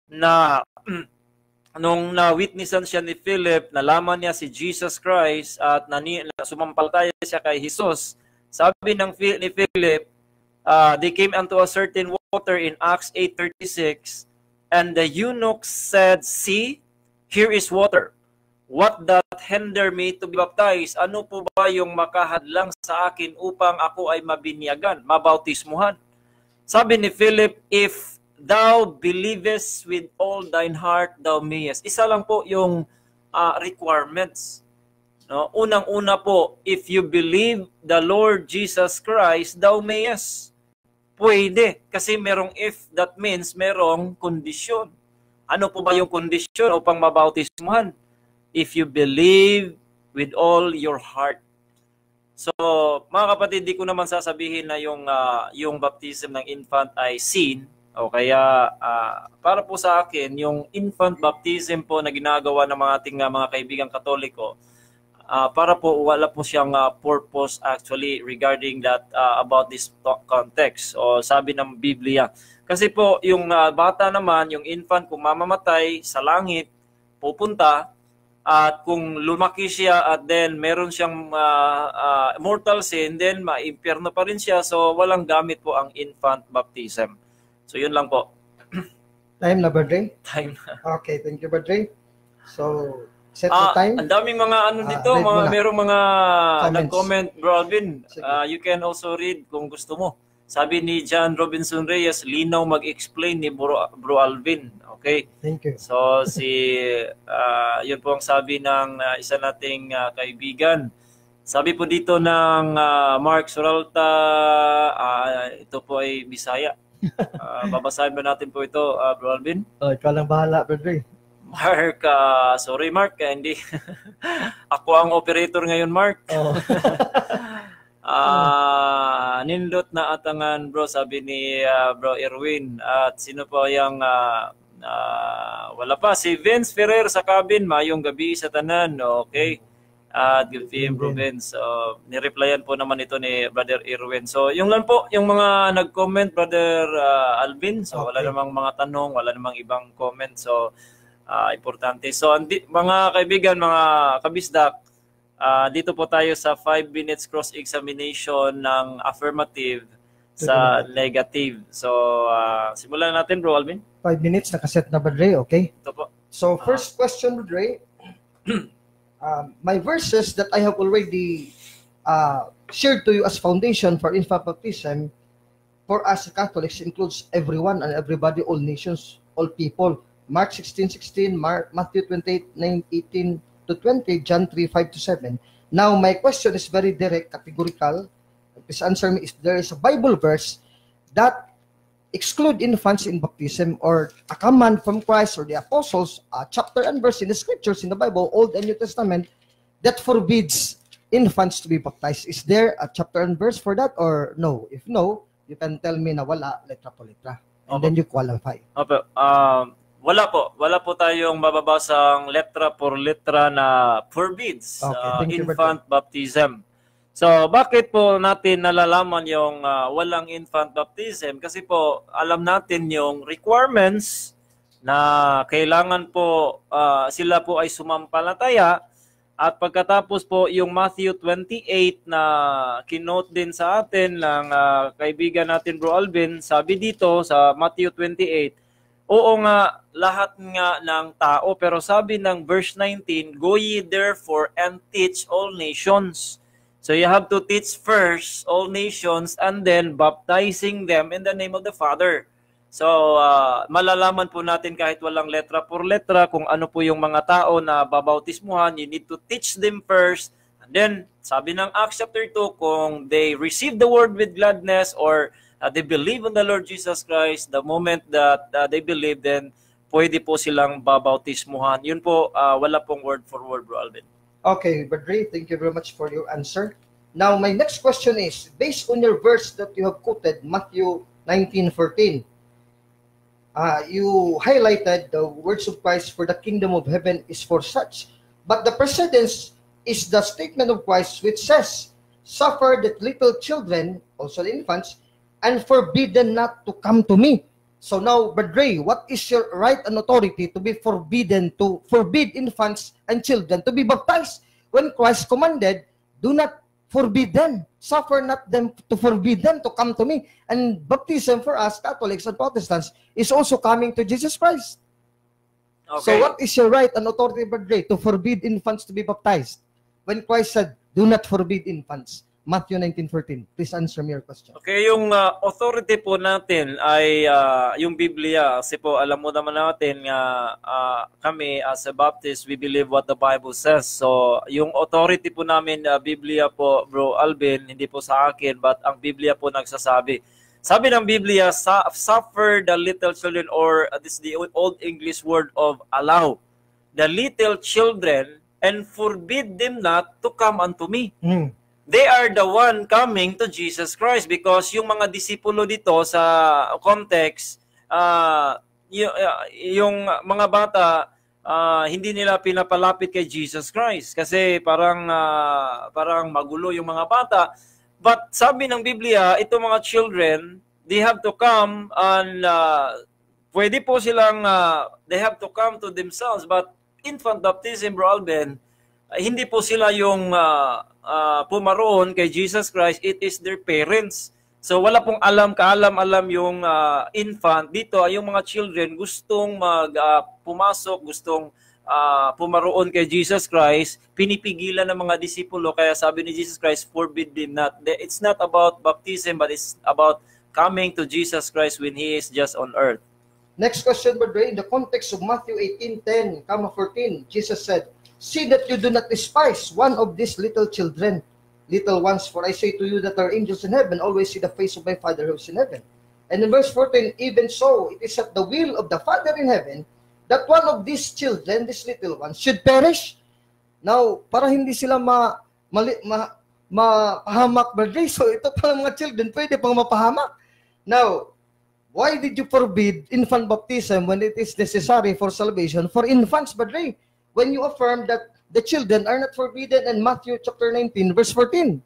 na nung na-witnessan siya ni Philip, nalaman niya si Jesus Christ at sumampalataya siya kay Jesus. Sabi ni Philip, they came unto a certain water in Acts 8:36, and the eunuch said, "See, here is water. What doth hinder me to be baptized?" Ano po ba yung makahadlang sa akin upang ako ay mabinyagan, mabautismuhan? Sabi ni Philip, "If thou believest with all thine heart, thou mayest." Isa lang po yung requirements. No? Unang-una po, if you believe the Lord Jesus Christ, thou mayest. Pwede. Kasi merong if, that means merong kondisyon. Ano po ba yung kondisyon upang mabautismuhan? If you believe with all your heart. So, mga kapatid, di ko naman sasabihin na yung baptism ng infant ay sin. O kaya, para po sa akin, yung infant baptism po na ginagawa ng mga ating mga kaibigang Katoliko, para po wala po siyang purpose actually regarding that about this context o sabi ng Biblia. Kasi po yung bata naman, yung infant, kung mamamatay sa langit, pupunta, at kung lumaki siya at then meron siyang mortal sin, then maimpyerno pa rin siya. So walang gamit po ang infant baptism. So yun lang po. Time na, Badre? Time na. Okay, thank you, Badre. So, set the time. Ang daming mga dito, merong mga nag-comment, Bro Alvin. You can also read kung gusto mo. Sabi ni John Robinson Reyes, linaw mag-explain ni Bro Alvin. Okay? Thank you. So, yun po ang sabi ng isa nating kaibigan. Sabi po dito ng Mark Suralta, ito po ay Bisaya. Babasahin ba natin po ito, Bro Alvin? Ikaw lang bahala, Badre. Mark, sorry Mark, hindi. Ako ang operator ngayon, Mark. Oh. Nindot na atangan, bro, sabi ni Bro Erwin. At sino pa yung wala pa, si Vince Ferrer sa cabin, mayong gabi sa tanan. Okay. Good PM, Bro Vince. So, nireplyan po naman ito ni Brother Erwin. So, yung lang po, yung mga nag-comment, Brother Alvin. So, wala namang mga tanong, wala namang ibang comment. So, importante. So, mga kaibigan, mga kabisdak, dito po tayo sa 5 minutes cross-examination ng affirmative sa negative. So, simulan natin, Bro Alvin. 5 minutes, nakaset na, Badre, okay? Ito po. So, first question, Badre. My verses that I have already shared to you as foundation for infant baptism for us Catholics includes everyone and everybody, all nations, all people. Mark 16:16, Matthew 28:9-18 to 20, John 3:5-7. Now, my question is very direct, categorical. Please answer me. Is there is a Bible verse that exclude infants in baptism, or a command from Christ or the apostles, chapter and verse in the scriptures in the Bible, Old and New Testament, that forbids infants to be baptized? Is there a chapter and verse for that, or no? If no, you can tell me na wala, letra po letra. And then you qualify. Okay. Wala po tayong mababasang letra por letra na forbids infant baptism. So, bakit po natin nalalaman yung walang infant baptism? Kasi po, alam natin yung requirements na kailangan po sila po ay sumampalataya. At pagkatapos po, yung Matthew 28 na kinote din sa atin ng kaibigan natin, Bro Alvin, sabi dito sa Matthew 28, oo nga, lahat nga ng tao. Pero sabi ng verse 19, go ye therefore and teach all nations. So you have to teach first all nations and then baptizing them in the name of the Father. So malalaman po natin kahit walang letra por letra kung ano po yung mga tao na babautismuhan. You need to teach them first. And then sabi ng Acts chapter 2, kung they receive the word with gladness or they believe on the Lord Jesus Christ, the moment that they believe, then pwede po silang babautismuhan. Yun po, wala pong word for word, Bro Alvin. Okay, Badre, thank you very much for your answer. Now, my next question is, based on your verse that you have quoted, Matthew 19:14, you highlighted the words of Christ, for the kingdom of heaven is for such. But the precedence is the statement of Christ which says, suffer the little children, also the infants, and forbid them not to come to me. So now, Brother Ray, what is your right and authority to be forbidden, to forbid infants and children to be baptized, when Christ commanded, do not forbid them, suffer not them to forbid them to come to me. And baptism for us, Catholics and Protestants, is also coming to Jesus Christ. Okay. So what is your right and authority, Brother Ray, to forbid infants to be baptized, when Christ said, do not forbid infants? Matthew 19:14. Please answer me your question. Okay, yung authority po natin ay yung Biblia. Kasi po alam mo naman natin nga kami as a Baptist, we believe what the Bible says. So yung authority po namin, Biblia po, Bro Alvin, hindi po sa akin, but ang Biblia po nagsasabi. Sabi ng Biblia, suffer the little children, or this is the old English word of allow, the little children, and forbid them not to come unto me. They are the one coming to Jesus Christ, because yung mga disipulo dito sa context, yung mga bata, hindi nila pinapalapit kay Jesus Christ kasi parang magulo yung mga bata. But sabi ng Biblia, itong mga children, they have to come, and pwede po silang, they have to come to themselves. But infant baptism, Bro Alvin, hindi po sila yung pumaroon kay Jesus Christ, it is their parents. So wala pong kaalam-alam yung infant. Dito ay yung mga children gustong pumasok, gustong pumaroon kay Jesus Christ, pinipigilan ng mga disipulo. Kaya sabi ni Jesus Christ, forbid them not. It's not about baptism, but it's about coming to Jesus Christ when He is just on earth. Next question, Brother Ray. In the context of Matthew 18:10-14, Jesus said, see that you do not despise one of these little children, little ones, for I say to you that our angels in heaven always see the face of my Father who is in heaven. And in verse 14, even so, it is at the will of the Father in heaven that one of these children, these little ones, should perish. Now, para hindi sila mapahamak, Brother Ray, so ito palang mga children, pwede pang mapahamak. Now, why did you forbid infant baptism when it is necessary for salvation for infants, Brother Ray, when you affirm that the children are not forbidden in Matthew chapter 19, verse 14?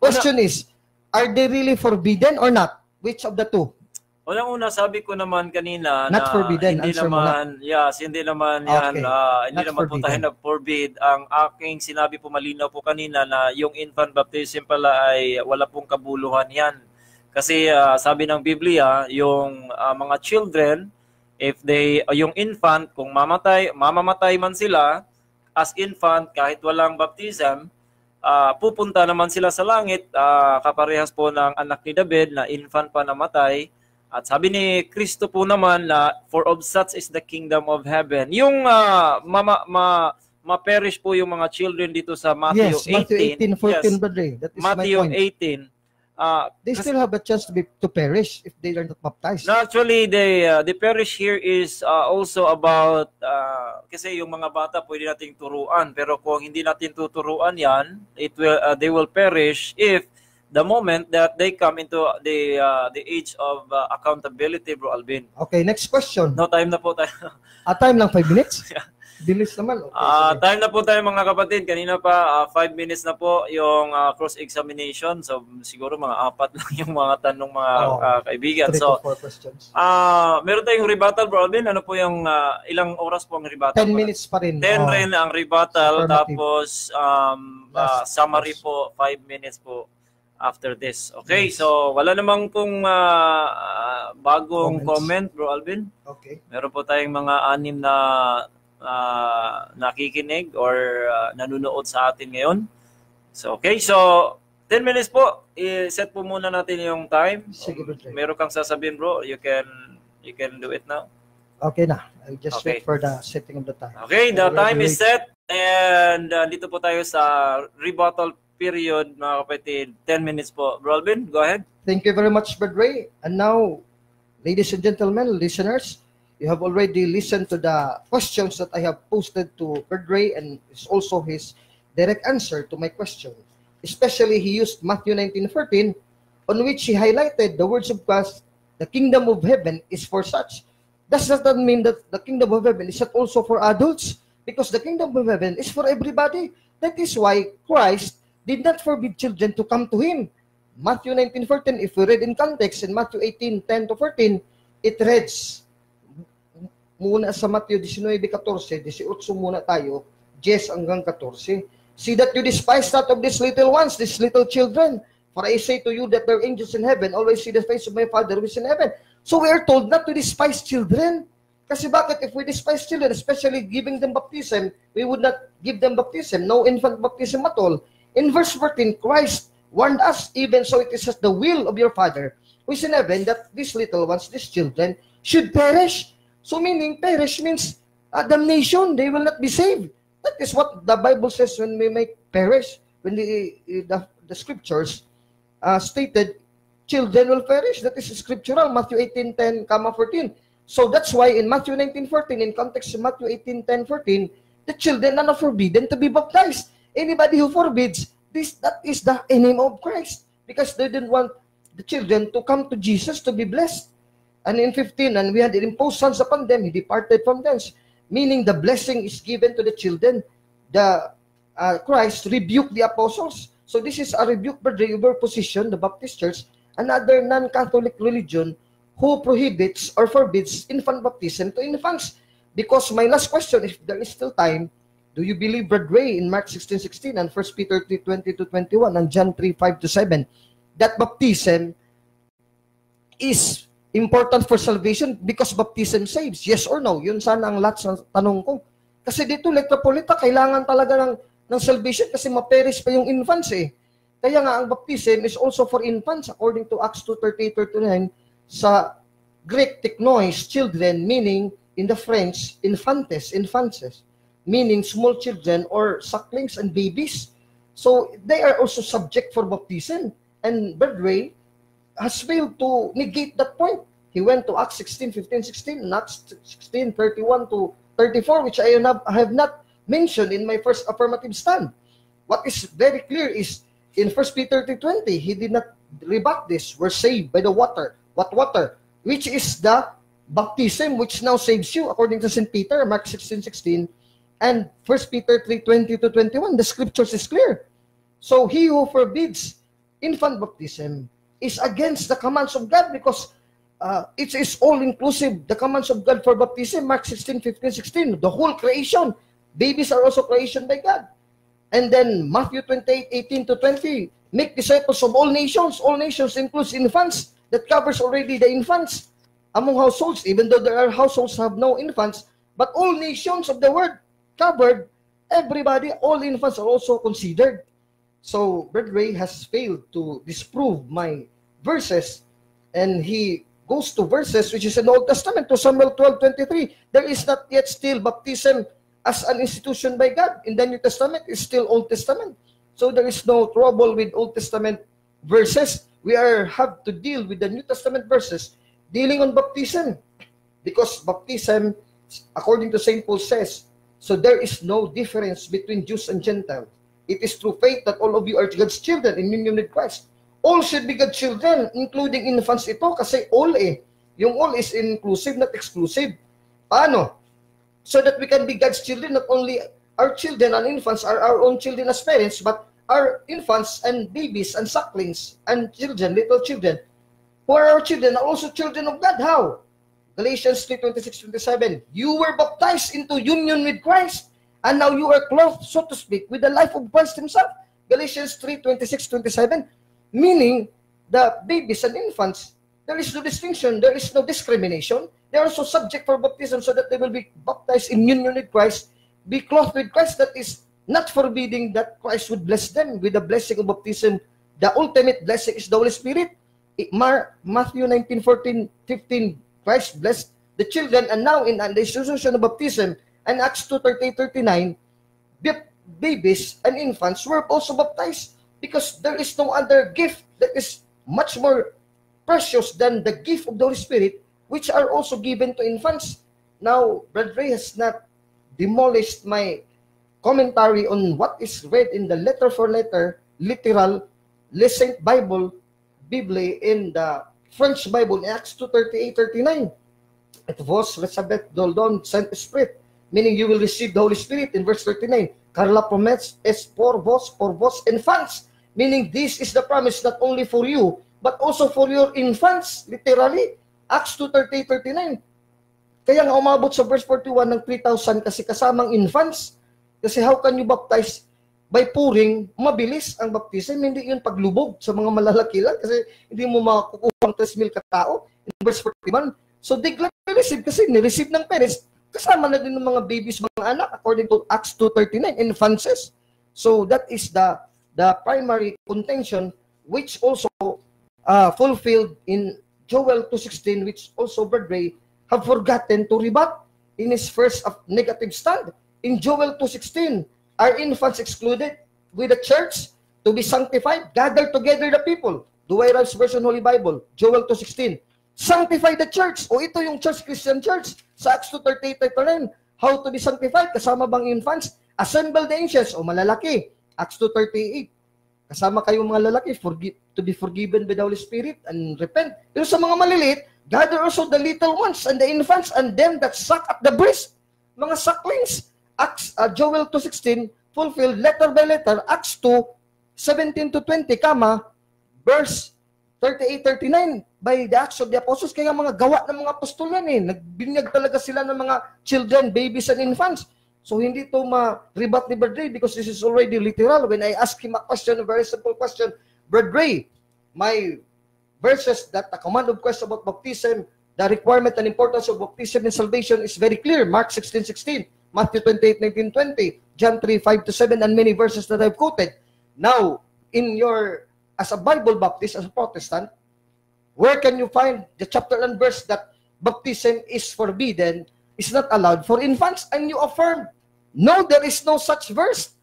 Question is, are they really forbidden or not? Which of the two? Unang-una, sabi ko naman kanina not na forbidden. hindi Answer naman, yes, hindi naman yan, hindi naman po tayo na-forbid. Ang aking sinabi po malinaw po kanina na yung infant baptism pala ay wala pong kabuluhan yan. Kasi sabi ng Biblia, yung mga children, if yung infant, kung mamamatay man sila as infant kahit walang baptism, pupunta naman sila sa langit, kaparehas po ng anak ni David na infant pa namatay. At sabi ni Kristo po naman na for of such is the kingdom of heaven. Yung ma-perish po yung mga children dito sa Matthew 18. Matthew 18:14, Brother. That is Matthew my point. 18. They still have a chance to perish if they are not baptized. No, actually, the perish here is also about, kasi yung mga bata pwede nating turuan, pero kung hindi natin tuturuan yan, they will perish if the moment that they come into the age of accountability, Bro Alvin. Okay, next question. No, time na po tayo. Time lang 5 minutes? Bilis naman. Okay, time na po tayo mga kapatid. Kanina pa 5 minutes na po yung cross-examination. So siguro mga 4 lang yung mga tanong mga kaibigan. 3 to 4 questions. Meron tayong rebuttal, Bro Alvin. Ano po yung ilang oras po ang rebuttal? 10 minutes pa rin. 10 rin ang rebuttal. Tapos summary po, 5 minutes po after this. Okay, yes. So wala namang pong bagong comment, Bro Alvin. Okay. Meron po tayong mga 6 na nakikinig or nanonood sa atin ngayon. So okay, so 10 minutes po. I-set po muna natin yung time. Sige, meron kang sasabihin, bro. You can do it now. Okay na. I'll just wait for the setting of the time. Okay, the time is set. And dito po tayo sa rebuttal period, mga kapatid. 10 minutes po. Bro Alvin, go ahead. Thank you very much, Brother Ray. And now, ladies and gentlemen, listeners, you have already listened to the questions that I have posted to Brother Ray, and it's also his direct answer to my question. especially he used Matthew 19:14, on which he highlighted the words of Christ, the kingdom of heaven is for such. Does that mean that the kingdom of heaven is not also for adults? Because the kingdom of heaven is for everybody. That is why Christ did not forbid children to come to Him. Matthew 19:14, if we read in context, in Matthew 18:10-14, it reads, muna sa Matthew 19:14, 18 muna tayo, 10 hanggang 14. See that you despise not of these little ones, these little children. For I say to you that their angels in heaven always see the face of my Father who is in heaven. So we are told not to despise children. Kasi bakit? If we despise children, especially giving them baptism, we would not give them baptism. No infant baptism at all. In verse 14, Christ warned us, even so it is as the will of your Father who is in heaven, that these little ones, these children, should perish. So meaning, perish means damnation. They will not be saved. That is what the Bible says when we make perish. When the scriptures stated, children will perish. That is scriptural, Matthew 18:10-14. So that's why in Matthew 19:14, in context of Matthew 18:10-14, the children are not forbidden to be baptized. Anybody who forbids this, that is the enemy of Christ, because they didn't want the children to come to Jesus to be blessed. And in 15, and we had imposed sons upon them, he departed from thence. Meaning the blessing is given to the children. The Christ rebuked the apostles. So this is a rebuke by the position, the Baptist Church, another non-Catholic religion who prohibits or forbids infant baptism to infants. Because my last question, if there is still time, do you believe, Brother Ray, in Mark 16:16 and 1 Peter 3:20-21 and John 3:5-7, that baptism is important for salvation because baptism saves? Yes or no? Yun sana ang lahat sa tanong ko. Kasi dito, letra po letra, kailangan talaga ng salvation kasi ma-perish pa yung infants eh. Kaya nga, ang baptism is also for infants according to Acts 2:38-39 sa Greek, teknois, children, meaning in the French, infantes, meaning small children or sucklings and babies. So, they are also subject for baptism. And Brother Ray has failed to negate that point. He went to Acts 16:15-16, and Acts 16:31-34, which I have not mentioned in my first affirmative stand. What is very clear is in 1 Peter 3:20, he did not rebut this. We're saved by the water. What water? Which is the baptism which now saves you, according to St. Peter, Mark 16:16, and 1 Peter 3:20-21. The scriptures is clear. So he who forbids infant baptism is against the commands of God, because it is all-inclusive. The commands of God for baptism, Mark 16:15-16, the whole creation. Babies are also creation by God. And then Matthew 28:18-20, make disciples of all nations. All nations includes infants. That covers already the infants among households, even though there are households have no infants, but all nations of the world covered, everybody, all infants are also considered. So Brother Ray has failed to disprove my verses, and he goes to verses which is in the Old Testament, to Samuel 12:23. There is not yet still baptism as an institution by God. In the New Testament, it's still Old Testament. So there is no trouble with Old Testament verses. We have to deal with the New Testament verses dealing on baptism, because baptism, according to St. Paul says, so there is no difference between Jews and Gentiles. It is through faith that all of you are God's children in union with Christ. All should be God's children, including infants ito, kasi all eh. Yung all is inclusive, not exclusive. Paano? So that we can be God's children, not only our children and infants are our own children as parents, but our infants and babies and sucklings and children, little children, who are our children, are also children of God. How? Galatians 3:26-27. You were baptized into union with Christ, and now you are clothed, so to speak, with the life of Christ himself. Galatians 3:26-27. Meaning, the babies and infants, there is no distinction, there is no discrimination. They are also subject for baptism so that they will be baptized in union with Christ, be clothed with Christ. That is not forbidding that Christ would bless them with the blessing of baptism. The ultimate blessing is the Holy Spirit. Matthew 19:14-15, Christ blessed the children, and now in the institution of baptism, and Acts 2:38-39, babies and infants were also baptized, because there is no other gift that is much more precious than the gift of the Holy Spirit, which are also given to infants. Now, Brother Ray has not demolished my commentary on what is read in the letter for letter literal, Les Saint Bible, Bible in the French Bible, in Acts 2:38-39. It was Elizabeth Doldon Saint-Esprit, meaning you will receive the Holy Spirit in verse 39. Car la promesse est pour vos enfants, meaning this is the promise not only for you, but also for your infants, literally. Acts 2:38-39. Kaya nga umabot sa verse 41 ng 3,000 kasi kasamang infants. Kasi how can you baptize by pouring? Mabilis ang baptism, hindi yun paglubog sa mga malalaki lang kasi hindi mo makukuha ang 3,000 katao. In verse 41, so they gladly receive kasi nireceive ng parents. Kasama na din ng mga babies, mga anak, according to Acts 2:39, infancies. So that is the primary contention which also fulfilled in Joel 2:16, which also Brother Ray have forgotten to rebut in his first negative stand. In Joel 2:16, are infants excluded with the church to be sanctified? Gather together the people. Duwayra's Version Holy Bible, Joel 2:16. Sanctify the church. O ito yung church, Christian church. Sa Acts 2:38-39, how to be sanctified? Kasama bang infants? Assemble the ancients, o malalaki. Acts 2:38. Kasama kayong mga lalaki, to be forgiven by the Holy Spirit and repent. Pero sa mga maliliit, gather also the little ones and the infants and them that suck at the breast. Mga sucklings. Acts, Joel 2:16, fulfilled letter by letter. Acts 2:17-20, verse 38-39, by the Acts of the Apostles. Kaya mga gawa ng mga apostol yan eh. Nagbinyag talaga sila ng mga children, babies, and infants. So hindi to ma-rebut ni Brad Ray because this is already literal. When I ask him a question, a very simple question, Brad Ray, my verses that the command of Christ about baptism, the requirement and importance of baptism and salvation is very clear. Mark 16:16, Matthew 28:19-20, John 3:5-7, and many verses that I've quoted. Now, as a Bible Baptist, as a Protestant, where can you find the chapter and verse that baptism is forbidden, is not allowed for infants? And you affirm, no, there is no such verse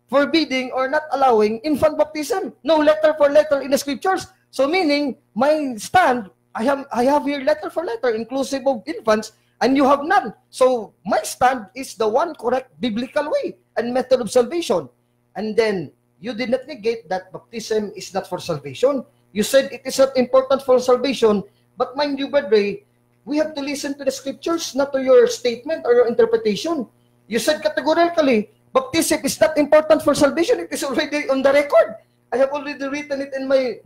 forbidding or not allowing infant baptism. No, letter for letter in the scriptures. So meaning, my stand, I have here letter for letter, inclusive of infants, and you have none. So my stand is the one correct biblical way and method of salvation. And then, you did not negate that baptism is not for salvation. You said it is not important for salvation, but mind you, Brother Ray, we have to listen to the scriptures, not to your statement or your interpretation. You said categorically, baptism is not important for salvation. It is already on the record. I have already written it in my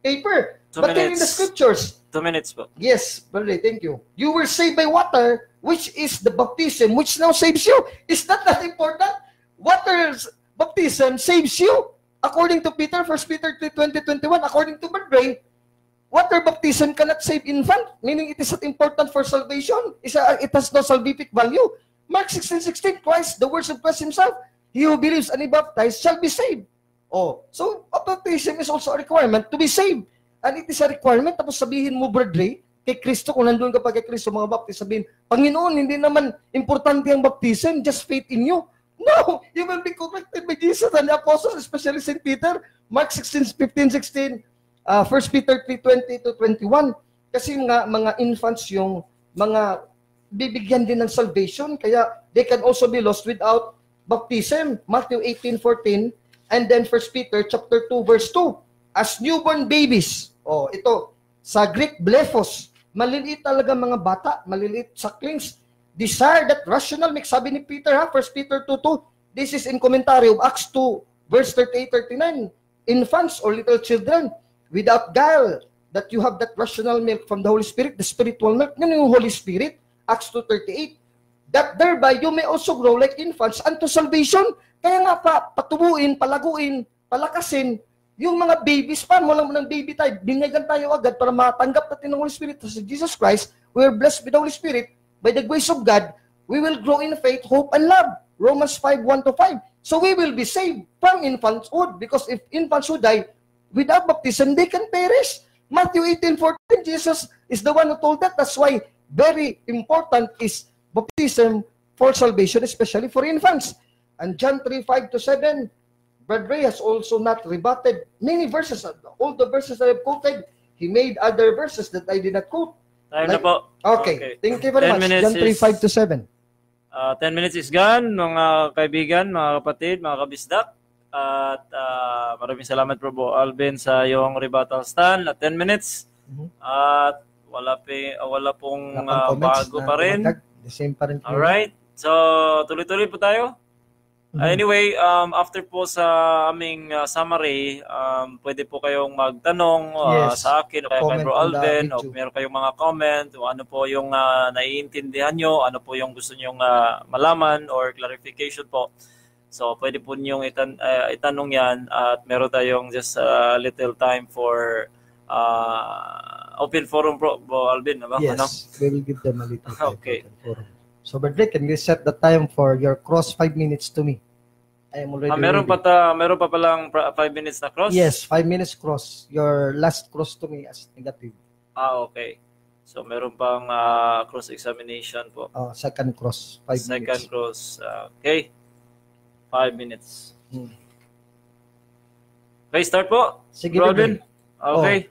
paper. But then in the scriptures. 2 minutes po. Yes, Brother Ray, thank you. You were saved by water, which is the baptism, which now saves you. Is that not important? Water's baptism saves you. According to Peter, 1 Peter 3:20-21, according to Brother Ray, water baptism cannot save infant, meaning it is not important for salvation. It has no salvific value. Mark 16:16, Christ, the words of Christ himself, he who believes and is baptized shall be saved. Oh, so baptism is also a requirement to be saved. And it is a requirement, tapos sabihin mo, Brother Ray, kay Kristo, kung nandun ka pa kay Kristo, mga baptist, sabihin, Panginoon, hindi naman importante ang baptism, just faith in you. No, you will be corrected by Jesus and the apostles, especially St. Peter, Mark 16:15-16, 1 Peter 3:20-21. Kasi mga infants yung mga bibigyan din ng salvation, kaya they can also be lost without baptism. Matthew 18:14, and then 1 Peter chapter 2, verse 2. As newborn babies, ito, sa Greek, blephos, maliliit talaga mga bata, maliliit sucklings, desire that rational mix. Sabi ni Peter, 1 Peter 2:2, this is in commentary of Acts 2, verse 38-39. Infants or little children, without guile, that you have that rational milk from the Holy Spirit, the spiritual milk, yun yung Holy Spirit, Acts 2:38, that thereby you may also grow like infants unto salvation. Kaya nga patubuin, palaguin, palakasin, yung mga babies pa, mula mo ng baby tayo, binyagan tayo agad para matanggap natin ng Holy Spirit. Sa Jesus Christ, we are blessed with the Holy Spirit. By the grace of God, we will grow in faith, hope, and love. Romans 5:1-5. So we will be saved from infanthood, because if infants would die without baptism, they can perish. Matthew 18:14, Jesus is the one who told that. That's why very important is baptism for salvation, especially for infants. And John 3:5-7, Brother Ray has also not rebutted many verses. All the verses I have quoted, he made other verses that I did not quote. Time na po. Okay. Thank you very much. John 3:5-7. 10 minutes is gone, mga kaibigan, mga kapatid, mga kabisdak. At maraming salamat Bro Alvin sa iyong rebuttal stand at 10 minutes. At wala pong bago pa rin. The same pa rin. Alright. So, tuloy-tuloy po tayo. Anyway, after po sa aming summary, pwede po kayong magtanong sa akin o kaya kay Bro Alvin o meron kayong mga comment o ano po yung naiintindihan nyo, ano po yung gusto nyong malaman or clarification po. So, pwede po nyong itanong yan at meron tayong just a little time for open forum, Bro Alvin. Diba? Yes, we will give them a little time. Okay. Forum. So, Bradley, can you set the time for your cross 5 minutes to me? I am already meron ready. pa palang 5 minutes na cross? Yes, 5 minutes cross. Your last cross to me as negative. Okay. So, meron pang cross-examination po. Second cross, 5 minutes. Second cross. Okay. 5 minutes. Okay, start po. Sige, Robin. Okay.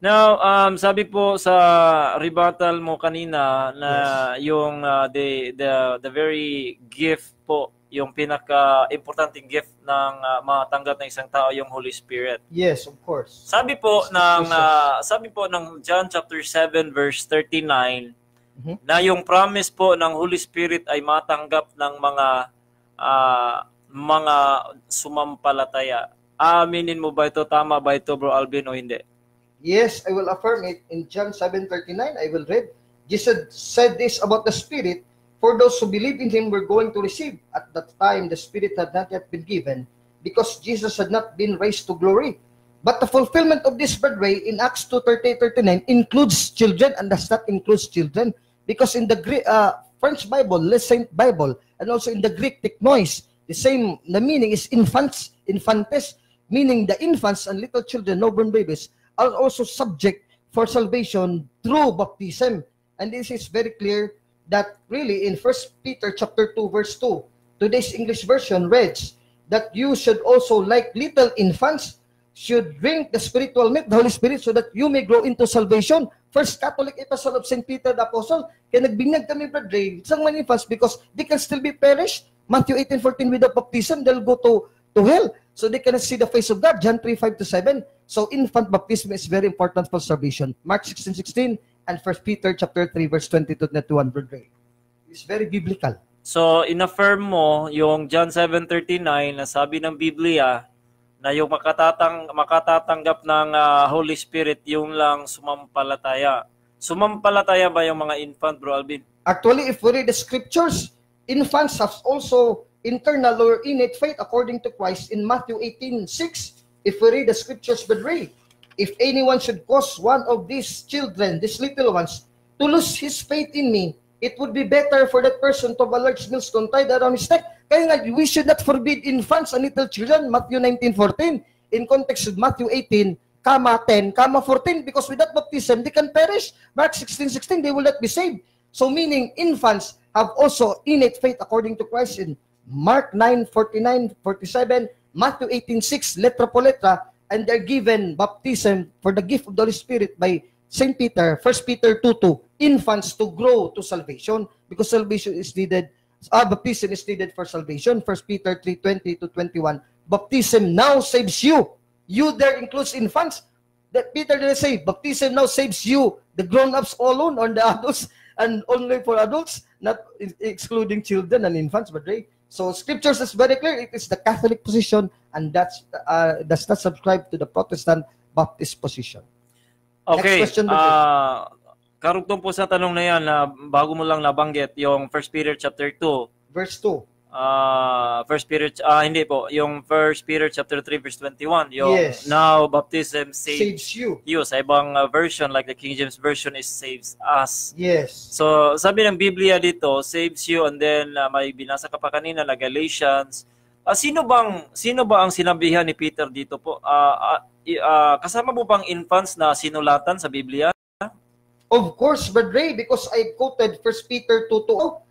Now, sabi po sa rebuttal mo kanina na yung the very gift po, yung pinaka-importanting gift ng matanggap ng isang tao, yung Holy Spirit. Yes, of course. Sabi po ng John chapter 7 verse 39 na yung promise po ng Holy Spirit ay matanggap ng mga sumampalataya. Aminin mo ba ito? Tama ba ito, Bro Alvin, o hindi? Yes, I will affirm it. In John 7:39, I will read. Jesus said this about the Spirit, for those who believe in Him were going to receive. At that time, the Spirit had not yet been given, because Jesus had not been raised to glory. But the fulfillment of this, by the way, in Acts 2:38-39, includes children, and does not include children. Because in the French Bible, Le Saint Bible, and also in the Greek teknois, the meaning is infants, infantes, meaning the infants and little children, newborn babies, are also subject for salvation through baptism. And this is very clear that really in 1 Peter chapter 2 verse 2, today's English version reads that you should also, like little infants, should drink the spiritual milk, the Holy Spirit, so that you may grow into salvation. First Catholic Epistle of St. Peter the Apostle, kaya nagbinyag kami, Brother Ray, isang mga infants, because they can still be perished. Matthew 18:14, without baptism, they'll go to hell. So they cannot see the face of God. John 3:5-7. So infant baptism is very important for salvation. Mark 16:16 and 1 Peter chapter 3 verse 22-21, Brother Ray. It's very biblical. So in-affirm mo yung John 7:39 na sabi ng Biblia na yung makatatanggap ng Holy Spirit yung lang sumampalataya. Sumampalataya ba yung mga infant, Bro Alvin? Actually, if we read the scriptures, infants have also internal or innate faith according to Christ in Matthew 18:6. If we read the scriptures, but read, if anyone should cause one of these children, these little ones, to lose his faith in me, it would be better for that person to have a large millstone tied around his neck. Kaya nga, we should not forbid infants and little children, Matthew 19:14, in context of Matthew 18, 10, 14, because without baptism, they can perish. Mark 16:16, they will not be saved. So meaning, infants have also innate faith according to Christ in Mark 9:49-47, Matthew 18:6, letra po letra, and they're given baptism for the gift of the Holy Spirit by St. Peter, 1 Peter 2:2, infants to grow to salvation, because salvation is needed, baptism is needed for salvation. 1 Peter 3:20-21, baptism now saves you. You there includes infants. That Peter didn't say, baptism now saves you, the grown-ups alone, or the adults, and only for adults, not excluding children and infants, but right? So scriptures is very clear. It is the Catholic position, and does not subscribe to the Protestant Baptist position. Okay. Next question. Karugtong po sa tanong na yan, na bago mo lang nabanggit, yung 1 Peter chapter 2. Verse 2. 1 Peter, hindi po, yung 1 Peter chapter 3 verse 21, yung Yes. now baptism saves you. Sa ibang version, like the King James Version, is saves us. Yes. So, sabi ng Biblia dito, saves you, and then may binasa ka pa kanina na Galatians. Sino ba ang sinabihan ni Peter dito po? Kasama mo bang infants na sinulatan sa Biblia? Of course, Brother Ray, because I quoted 1 Peter 2:2.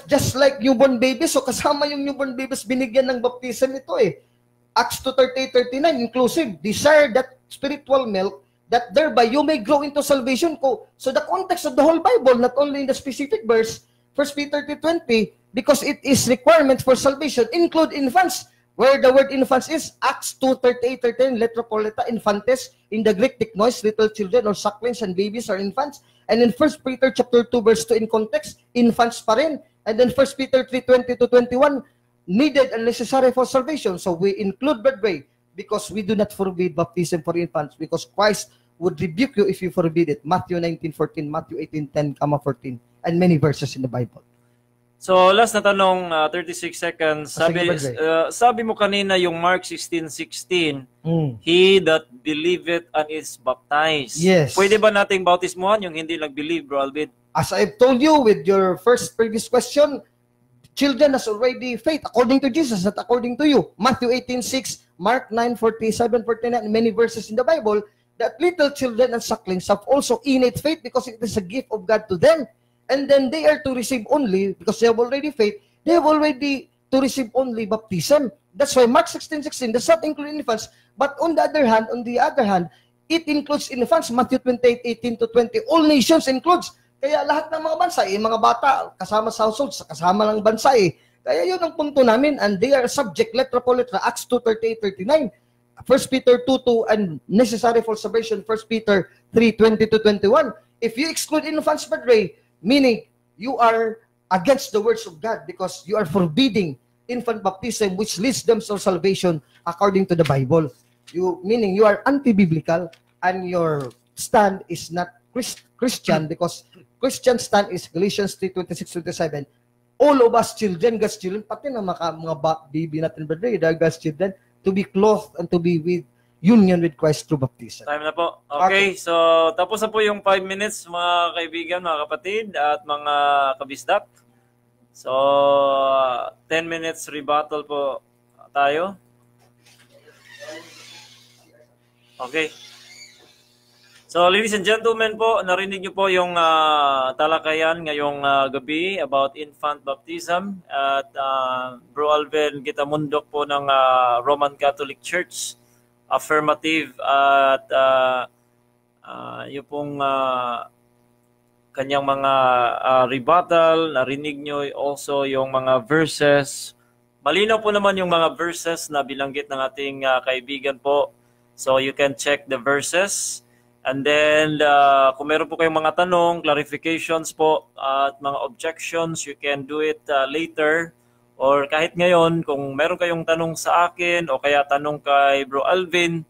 Just like newborn babies, so kasama yung newborn babies binigyan ng baptism ito eh. Acts 2:38-39, inclusive, desire that spiritual milk, that thereby you may grow into salvation. So the context of the whole Bible, not only in the specific verse, 1 Peter 2:20, because it is requirement for salvation, include infants. Where the word infants is, Acts 2:38-39, letra poleta, infantes, in the Greek teknois, little children or sucklings and babies are infants. And in 1 Peter chapter 2 verse 2 in context, infants pa rin. And then 1 Peter 3:20-21, needed and necessary for salvation. So we include, Brother, because we do not forbid baptism for infants, because Christ would rebuke you if you forbid it. Matthew 19:14, Matthew 18:10-14, and many verses in the Bible. So, last na tanong, 36 seconds. Sabi mo kanina yung Mark 16:16, he that believeth and is baptized. Yes. Pwede ba nating bautismuhan yung hindi nag-believe, Bro Alvin? As I've told you with your previous question, children has already faith according to Jesus, not according to you. Matthew 18:6, Mark 9:47-49, and many verses in the Bible, that little children and sucklings have also innate faith because it is a gift of God to them. And then they are to receive only, because they have already faith, they have already to receive only baptism. That's why Mark 16:16 does not include infants, but on the other hand, it includes infants. Matthew 28:18-20, all nations includes. Kaya lahat ng mga bansa, mga bata, kasama sa household, kasama ng bansa Kaya yun ang punto namin, and they are subject, letra po letra, Acts 2:38-39, 1 Peter 2:2, and necessary for salvation, 1 Peter 3:20-21. If you exclude infants, Brother, meaning you are against the words of God because you are forbidding infant baptism which leads them to salvation according to the Bible. Meaning you are anti-biblical and your stand is not Christian, because Christian stand is Galatians 3:26-27. All of us children, God's children, pati na mga baby natin, Brother, they're God's children, to be clothed and to be with union with Christ through baptism. Time na po. Okay, so tapos na po yung 5 minutes, mga kaibigan, mga kapatid, at mga kabisdak. So, 10 minutes rebuttal po tayo. Okay. So, ladies and gentlemen po, narinig niyo po yung talakayan ngayong gabi about infant baptism. At Bro Alvin Gitamundok po ng Roman Catholic Church. Affirmative at yung pong kanyang mga rebuttal, narinig nyo also yung mga verses. Malinaw po naman yung mga verses na bilanggit ng ating kaibigan po. So you can check the verses. And then kung meron po kayong mga tanong, clarifications po at mga objections, you can do it later. Or kahit ngayon, kung meron kayong tanong sa akin o kaya tanong kay Bro Alvin,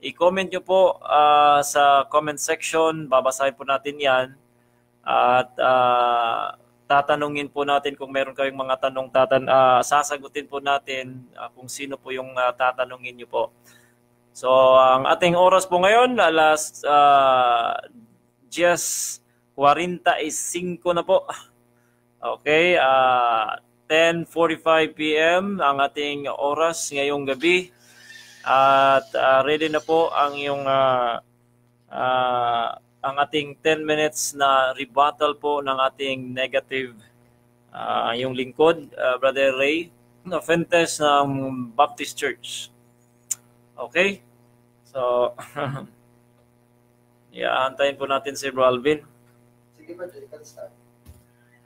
i-comment nyo po sa comment section. Babasahin po natin yan. At tatanungin po natin kung meron kayong mga tanong, sasagutin po natin kung sino po yung tatanungin nyo po. So, ang ating oras po ngayon, alas 10:45 na po. Okay, 10:45 p.m. ang ating oras ngayong gabi. At ready na po ang ang ating 10 minutes na rebuttal po ng ating negative yung lingkod, Brother Ray Fuentes ng Baptist Church. Okay? So, antayin po natin si Bro Alvin. Sige, Brother, you can start.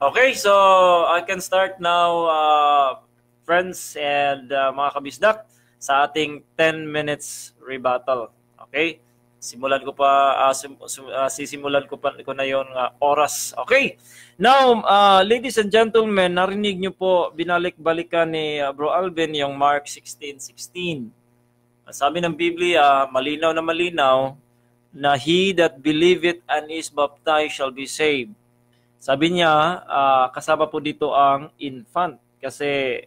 Okay, so I can start now, friends and mga kabisdak, sa ating 10 minutes rebuttal. Okay? Sisimulan ko na yon oras. Okay? Now, ladies and gentlemen, narinig nyo po, binalik-balikan ni Bro Alvin yung Mark 16:16. Sabi ng Biblia, malinaw na he that believeth and is baptized shall be saved. Sabi niya, kasama po dito ang infant. Kasi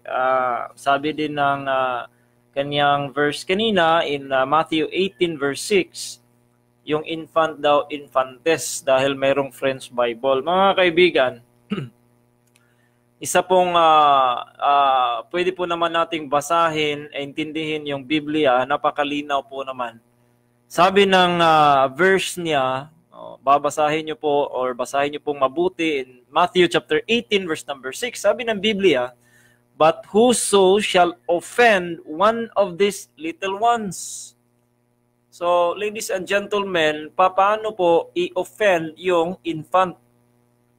sabi din ng kanyang verse kanina in Matthew 18 verse 6, yung infant daw, infantes, dahil mayroong French Bible. Mga kaibigan, isa pong pwede po naman nating basahin, intindihin yung Biblia, napakalinaw po naman. Sabi ng verse niya, babasahin niyo po or basahin niyo pong mabuti in Matthew chapter 18 verse number 6. Sabi ng Biblia, but whoso shall offend one of these little ones. So, ladies and gentlemen, paano po i-offend yung infant?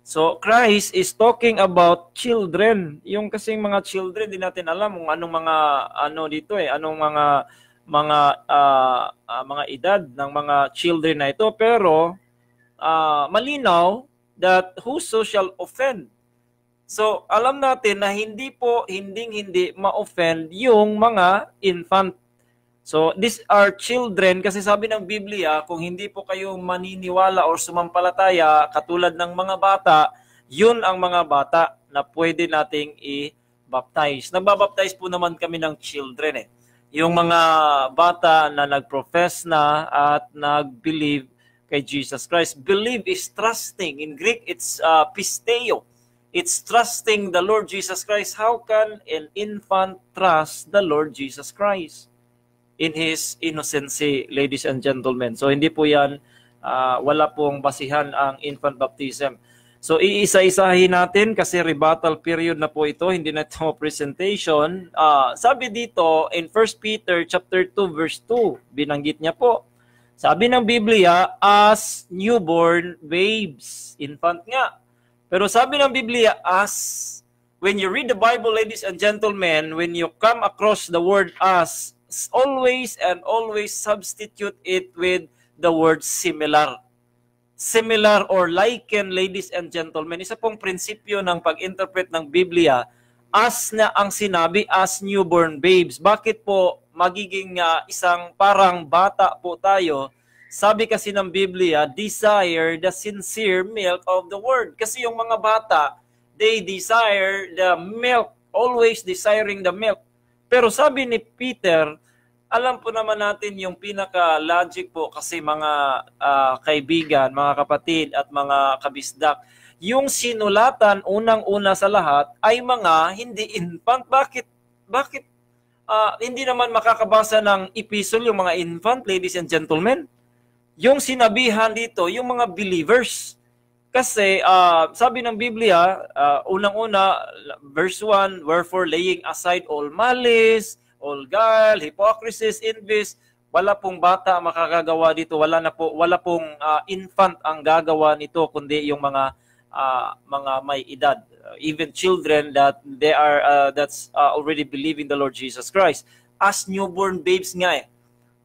So Christ is talking about children. Yung kasing mga children, di natin alam kung anong mga dito anong mga edad ng mga children na ito, pero malinaw that whoso shall offend. So alam natin na hindi ma-offend yung mga infant. So, these are children kasi sabi ng Biblia, kung hindi po kayo maniniwala or sumampalataya katulad ng mga bata, yun ang mga bata na pwede nating i-baptize. Nagbabaptize po naman kami ng children Yung mga bata na nag-profess na at nag-believe kay Jesus Christ. Believe is trusting. In Greek, it's pisteo. It's trusting the Lord Jesus Christ. How can an infant trust the Lord Jesus Christ in His innocency, ladies and gentlemen? So hindi po yan, wala pong basihan ang infant baptism. So iisa-isahin natin kasi rebuttal period na po ito, hindi na ito presentation. Sabi dito in 1 Peter chapter 2 verse 2, binanggit niya po. Sabi ng Biblia, as newborn babes, infant nga. Pero sabi ng Biblia, as, when you read the Bible, ladies and gentlemen, when you come across the word as, always and always substitute it with the word similar. Similar or liken, ladies and gentlemen, isa pong prinsipyo ng pag-interpret ng Biblia, as na ang sinabi, as newborn babes. Bakit po magiging isang parang bata po tayo? Sabi kasi ng Biblia, desire the sincere milk of the word. Kasi yung mga bata, they desire the milk, always desiring the milk. Pero sabi ni Peter, alam po naman natin yung pinaka-logic po kasi mga kaibigan, mga kapatid at mga kabisdak, yung sinulatan unang-una sa lahat ay mga hindi infant. Bakit hindi naman makakabasa ng epistle yung mga infant, ladies and gentlemen? Yung sinabihan dito, yung mga believers. Kasi sabi ng Biblia, unang-una, verse 1, wherefore laying aside all malice, all guile, hypocrisy, envy, wala pong bata makakagawa dito, wala pong infant ang gagawa nito, kundi yung mga may edad, even children that they are that's already believing the Lord Jesus Christ. As newborn babes nga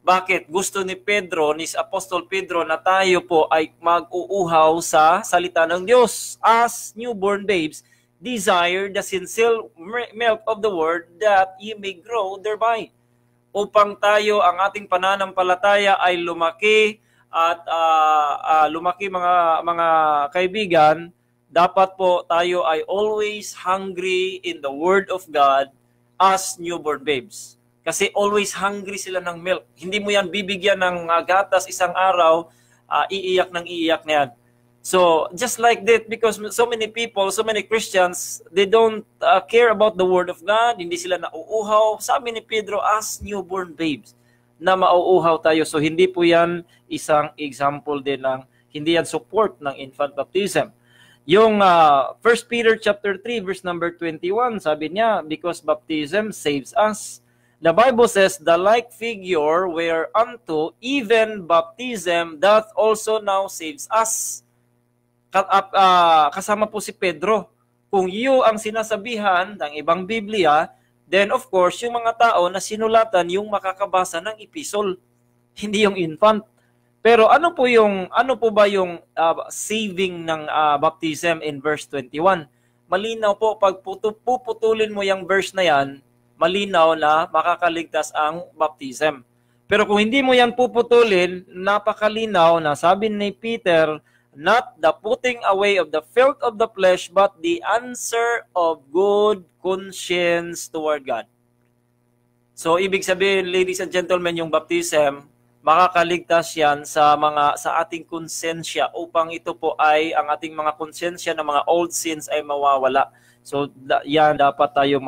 Bakit? Gusto ni Pedro, ni Apostol Pedro, na tayo po ay mag-uuhaw sa salita ng Diyos. As newborn babes, desire the sincere milk of the word that ye may grow thereby. Upang tayo, ang ating pananampalataya ay lumaki at lumaki mga kaibigan, dapat po tayo ay always hungry in the Word of God as newborn babes. Kasi always hungry sila ng milk. Hindi mo yan bibigyan ng gatas isang araw, iiyak na yan. So, just like that, because so many people, so many Christians, they don't care about the Word of God, hindi sila nauuhaw. Sabi ni Pedro, as newborn babes, na mauuhaw tayo. So, hindi po yan isang example din ng, hindi yan support ng infant baptism. Yung 1 Peter chapter 3, verse number 21, sabi niya, because baptism saves us. The Bible says, the like figure whereunto even baptism doth also now saves us. Kasama po si Pedro. Kung iyo ang sinasabihan ng ibang Biblia, then of course, yung mga tao na sinulatan yung makakabasa ng epistle, hindi yung infant. Pero ano po ba yung saving ng baptism in verse 21? Malinaw po, pag puputulin mo yung verse na yan, malinaw na makakaligtas ang baptism. Pero kung hindi mo yan puputulin, napakalinaw na sabi ni Peter, not the putting away of the filth of the flesh, but the answer of good conscience toward God. So, ibig sabihin, ladies and gentlemen, yung baptism, makakaligtas yan sa ating konsensya upang ito po ay ang ating mga konsensya ng mga old sins ay mawawala. So, yan dapat tayo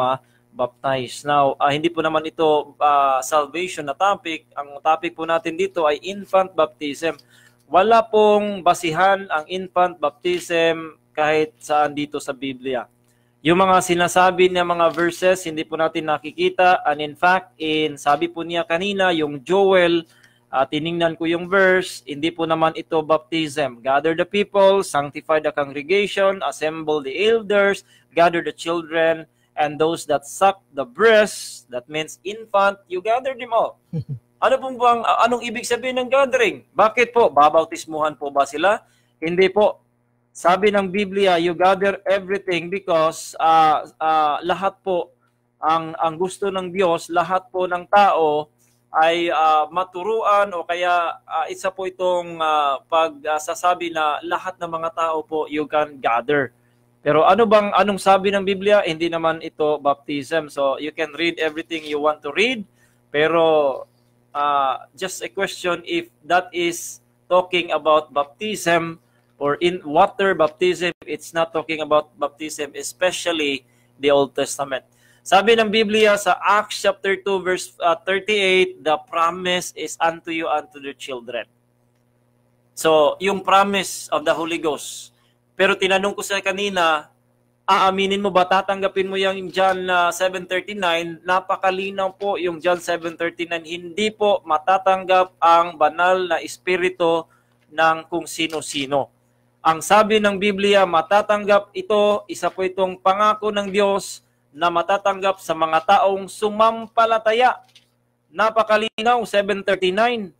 baptized. Now, hindi po naman ito salvation na topic. Ang topic po natin dito ay infant baptism. Wala pong basihan ang infant baptism kahit saan dito sa Biblia. Yung mga sinasabi niya mga verses, hindi po natin nakikita. And in fact, sabi po niya kanina, yung Joel tiningnan ko yung verse, hindi po naman ito baptism. Gather the people, sanctify the congregation, assemble the elders, gather the children, and those that suck the breast, that means infant, you gather them all. Anong ibig sabihin ng gathering? Bakit po? Babautismuhan po ba sila? Hindi po. Sabi ng Biblia, you gather everything because lahat po, ang gusto ng Diyos, lahat po ng tao ay maturuan o kaya isa po itong pagsasabi na lahat ng mga tao po you can gather. Pero anong sabi ng Biblia? Hindi naman ito baptism. So you can read everything you want to read, pero just a question if that is talking about baptism or in water baptism, it's not talking about baptism, especially the Old Testament. Sabi ng Biblia sa Acts chapter 2 verse 38, the promise is unto you, unto the children. So, yung promise of the Holy Ghost. Pero tinanong ko sa kanina, aaminin mo ba, tatanggapin mo yung John 7:39? Napakalinaw po yung John 7:39. Hindi po matatanggap ang banal na espiritu ng kung sino-sino. Ang sabi ng Biblia, matatanggap ito, isa po itong pangako ng Diyos na matatanggap sa mga taong sumampalataya. Napakalinaw, 7:39.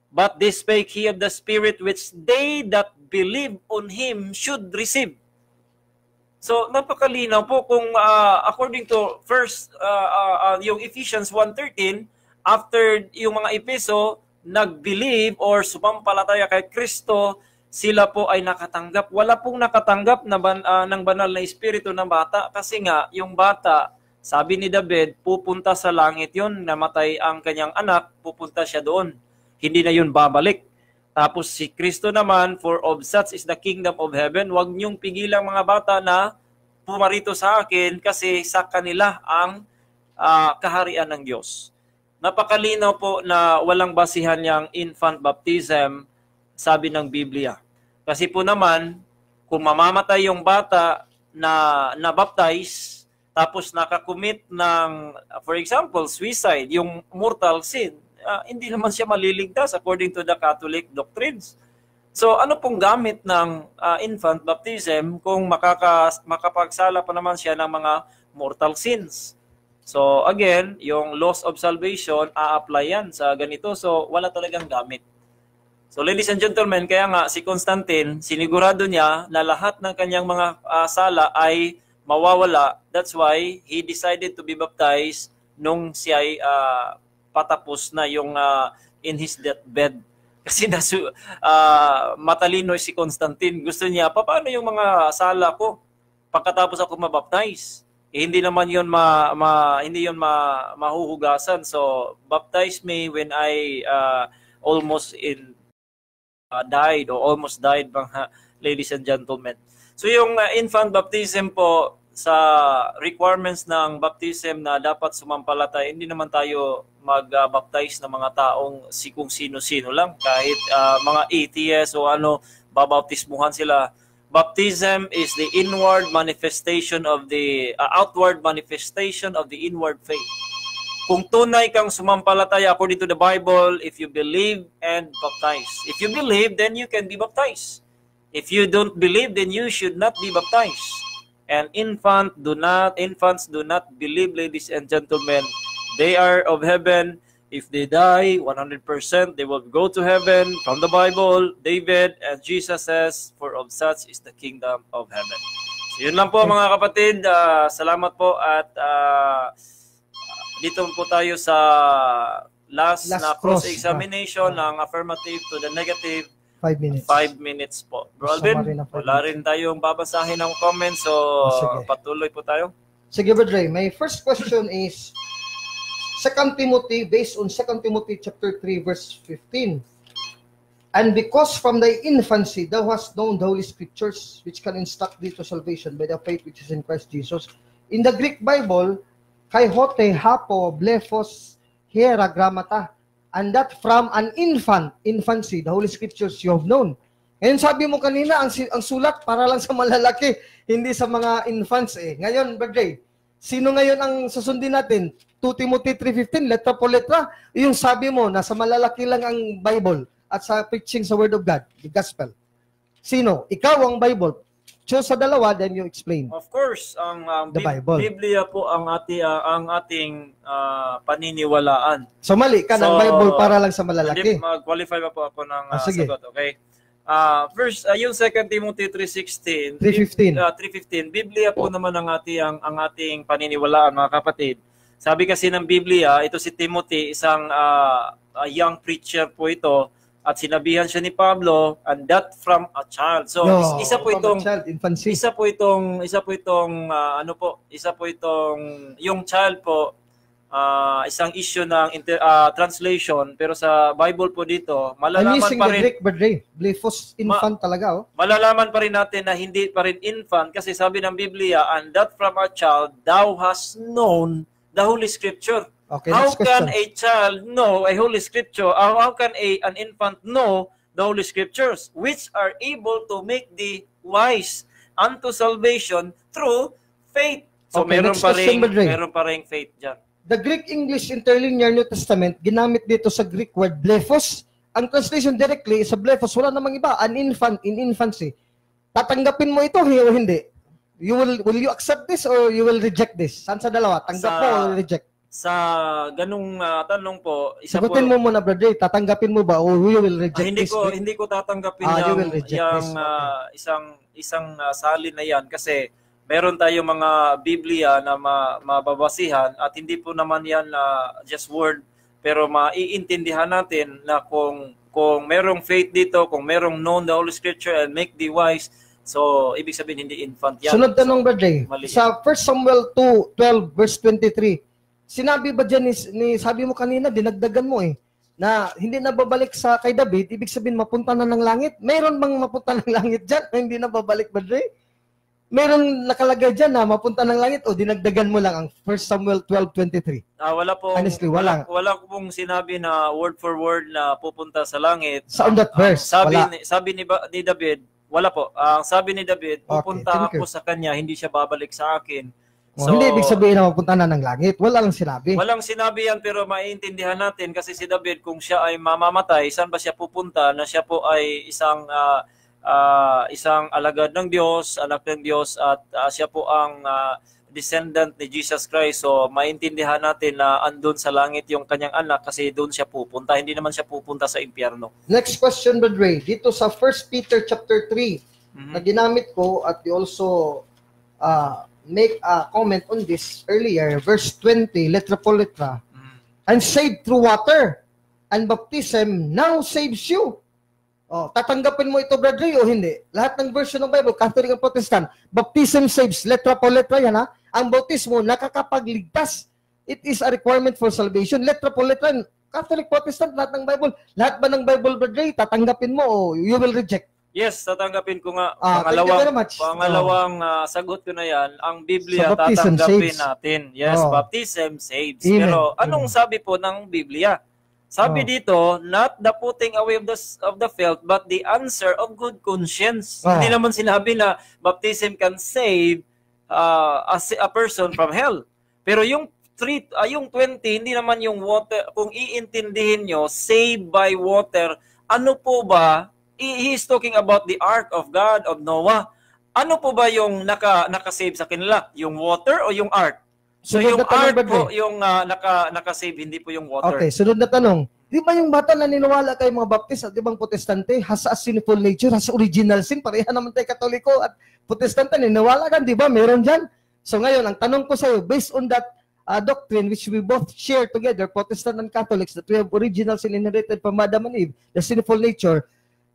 But this spake he of the Spirit which they that believe on him should receive. So, napakalinaw po kung according to first, yung Ephesians 1:13, after yung mga Epeso nag-believe or sumampalataya kay Kristo, sila po ay nakatanggap. Wala pong nakatanggap na ng banal na espiritu ng bata kasi nga yung bata, sabi ni David, pupunta sa langit yun, namatay ang kanyang anak, pupunta siya doon. Hindi na yun babalik. Tapos si Kristo naman, for of such is the kingdom of heaven. Huwag niyong pigilang mga bata na pumarito sa akin kasi sa kanila ang kaharian ng Diyos. Napakalinaw po na walang basihan yung infant baptism, sabi ng Biblia. Kasi po naman, kung mamamatay yung bata na nabaptize, tapos nakakommit ng, for example, suicide, yung mortal sin, hindi naman siya maliligtas according to the Catholic doctrines. So ano pong gamit ng infant baptism kung makapagsala pa naman siya ng mga mortal sins? So again, yung laws of salvation, a-apply yan sa ganito. So wala talagang gamit. So ladies and gentlemen, kaya nga si Constantine, sinigurado niya na lahat ng kanyang mga sala ay mawawala. That's why he decided to be baptized nung siya ay patapos na yung in his deathbed. Kasi matalino si Constantine. Gusto niya, paano yung mga sala ko pagkatapos ako mabaptize? Hindi naman yun mahuhugasan. So baptize me when I almost died or almost died, mga ladies and gentlemen. So yung infant baptism po, sa requirements ng baptism na dapat sumampalataya, hindi naman tayo mag-baptize ng mga taong kung sino-sino lang. Kahit mga atheists o babautismuhan sila. Baptism is the inward manifestation of the outward manifestation of the inward faith. Kung tunay kang sumampalataya according to the Bible, if you believe and baptize. If you believe, then you can be baptized. If you don't believe, then you should not be baptized. And infants do not believe, ladies and gentlemen. They are of heaven. If they die, 100%, they will go to heaven. From the Bible, David and Jesus says, for of such is the kingdom of heaven. So yun lang po mga kapatid. Salamat po at dito po tayo sa last na cross-examination ng affirmative to the negative. 5 minutes. 5 minutes po. Bro Alvin, wala rin tayong babasahin ng comments, so patuloy po tayo. Sige, Brother Ray. My first question is 2 Timothy, based on 2 Timothy chapter 3, verse 15. And because from thy infancy thou hast known the Holy Scriptures, which can instruct thee to salvation by the faith which is in Christ Jesus. In the Greek Bible, kai hote, hapo, blephos, hiera, grammata. And that from an infancy, the Holy Scriptures you have known. Ngayon sabi mo kanina, ang sulat para lang sa malalaki, hindi sa mga infants eh. Ngayon, Brother Ray, Sino ngayon ang susundin natin? 2 Timothy 3:15, letra po letra. Yung sabi mo, nasa malalaki lang ang Bible at sa preaching sa Word of God, the Gospel. Sino? Ikaw ang Bible. Choose sa dalawa, then you explain. Of course, ang The Bible. Biblia po ang ating paniniwalaan. So mali ka ng So, Bible para lang sa Hindi, malalaki. mag-qualify pa po ako ng Sige. sagot, okay? First, yung 2 Timothy 3:16, 3:15. 3:15, Biblia po naman ang ating paniniwalaan, mga kapatid. Sabi kasi ng Biblia, ito si Timothy, isang young preacher po ito, at sinabihan siya ni Pablo, and that from a child. So, isa po itong infancy. isa po itong yung child po, isang issue ng translation, pero sa Bible po dito, I'm malalaman using pa the rin, Greek word, Ray. Blephos infant talaga, oh. malalaman pa rin natin na hindi pa rin infant, kasi sabi ng Biblia, and that from a child thou hast known the Holy Scripture. Okay, How next can question. a child know a Holy Scripture? Or how can an infant know the Holy Scriptures, which are able to make thee wise unto salvation through faith? So Okay, meron next pa question, Brother Ray. meron pa ring faith diyan. The Greek English Interlinear New Testament, ginamit dito sa Greek word blephos. Ang translation directly sa blephos, wala namang iba, an infant in infancy. Tatanggapin mo ito o hindi? Will you accept this or you will reject this? Saan sa dalawa? Tanggap mo o reject? Sa ganung tanong po, isa Sagutin po, mo muna, brother. Tatanggapin mo ba o you will reject hindi this? hindi ko tatanggapin You will reject this. isang salin na yan, kasi meron tayong mga Biblia na mababasihan, at hindi po naman yan just word, pero maiintindihan natin na kung merong faith dito, kung merong known the Holy Scripture and make thee wise, so ibig sabihin hindi infant yan. Sunod tanong, brother. mali Sa 1 Samuel 2:12 verse 23, sinabi ba dyan sabi mo kanina, dinagdagan mo na hindi na babalik sa kay David, ibig sabihin mapunta na ng langit? Meron bang mapunta ng langit dyan na hindi na babalik, brother? Meron nakalagay dyan na mapunta ng langit o dinagdagan mo lang ang 1 Samuel 12:23? Wala po. Honestly, wala. Wala pong sinabi na word for word na pupunta sa langit. Sa on that verse, wala. Sabi ni David, wala po. Ang sabi ni David, pupunta thank you. ako sa kanya, hindi siya babalik sa akin. Hindi ibig sabihin na mapunta na ng langit. Wala lang sinabi. Walang sinabi yan, pero maiintindihan natin kasi si David, kung siya ay mamamatay, saan ba siya pupunta? Na siya po ay isang alagad ng Diyos, anak ng Diyos, at siya po ang descendant ni Jesus Christ. So maintindihan natin na andun sa langit yung kanyang anak, kasi doon siya pupunta. Hindi naman siya pupunta sa impyerno. Next question, Brother Ray. Dito sa 1 Peter chapter 3, na ginamit ko, at you also make a comment on this earlier, verse 20, letra po letra, and saved through water, and baptism now saves you. Tatanggapin mo ito, Brother Ray, o hindi? Lahat ng version ng Bible, Catholic and Protestant, baptism saves, letra po letra yan, ha? Ang bautismo, nakakapagligtas. It is a requirement for salvation. Letra po letra, Catholic, Protestant, lahat ng Bible. Lahat ba ng Bible, Brother Ray, tatanggapin mo o you will reject? Yes, tatanggapin ko nga. Thank you very much. Pangalawang sagot ko na yan, ang Biblia So, baptism tatanggapin saves. natin. Yes, baptism saves. Amen. Pero anong sabi po ng Biblia? Sabi dito, not the putting away of the filth, but the answer of good conscience. Hindi naman sinabi na baptism can save a person from hell. Pero yung 20, hindi naman yung water. Kung iintindihin nyo, save by water, ano po ba? He is talking about the ark of God, of Noah. Ano po ba yung naka-save sa kanila? Yung water o yung ark? So Sunod yung na tanong, ark Brother po Ray. yung naka-save, hindi po yung water. Okay, sunod na tanong. Di ba yung bata na niniwala kay mga Baptist at ibang Protestante has a sinful nature, has original sin? Pareha naman tayo Katoliko at Protestante, niniwala ka, di ba? Meron dyan. So ngayon, ang tanong ko sa iyo, based on that doctrine which we both share together, Protestant and Catholics, that we have original sin inherited from Adam and Eve, the sinful nature,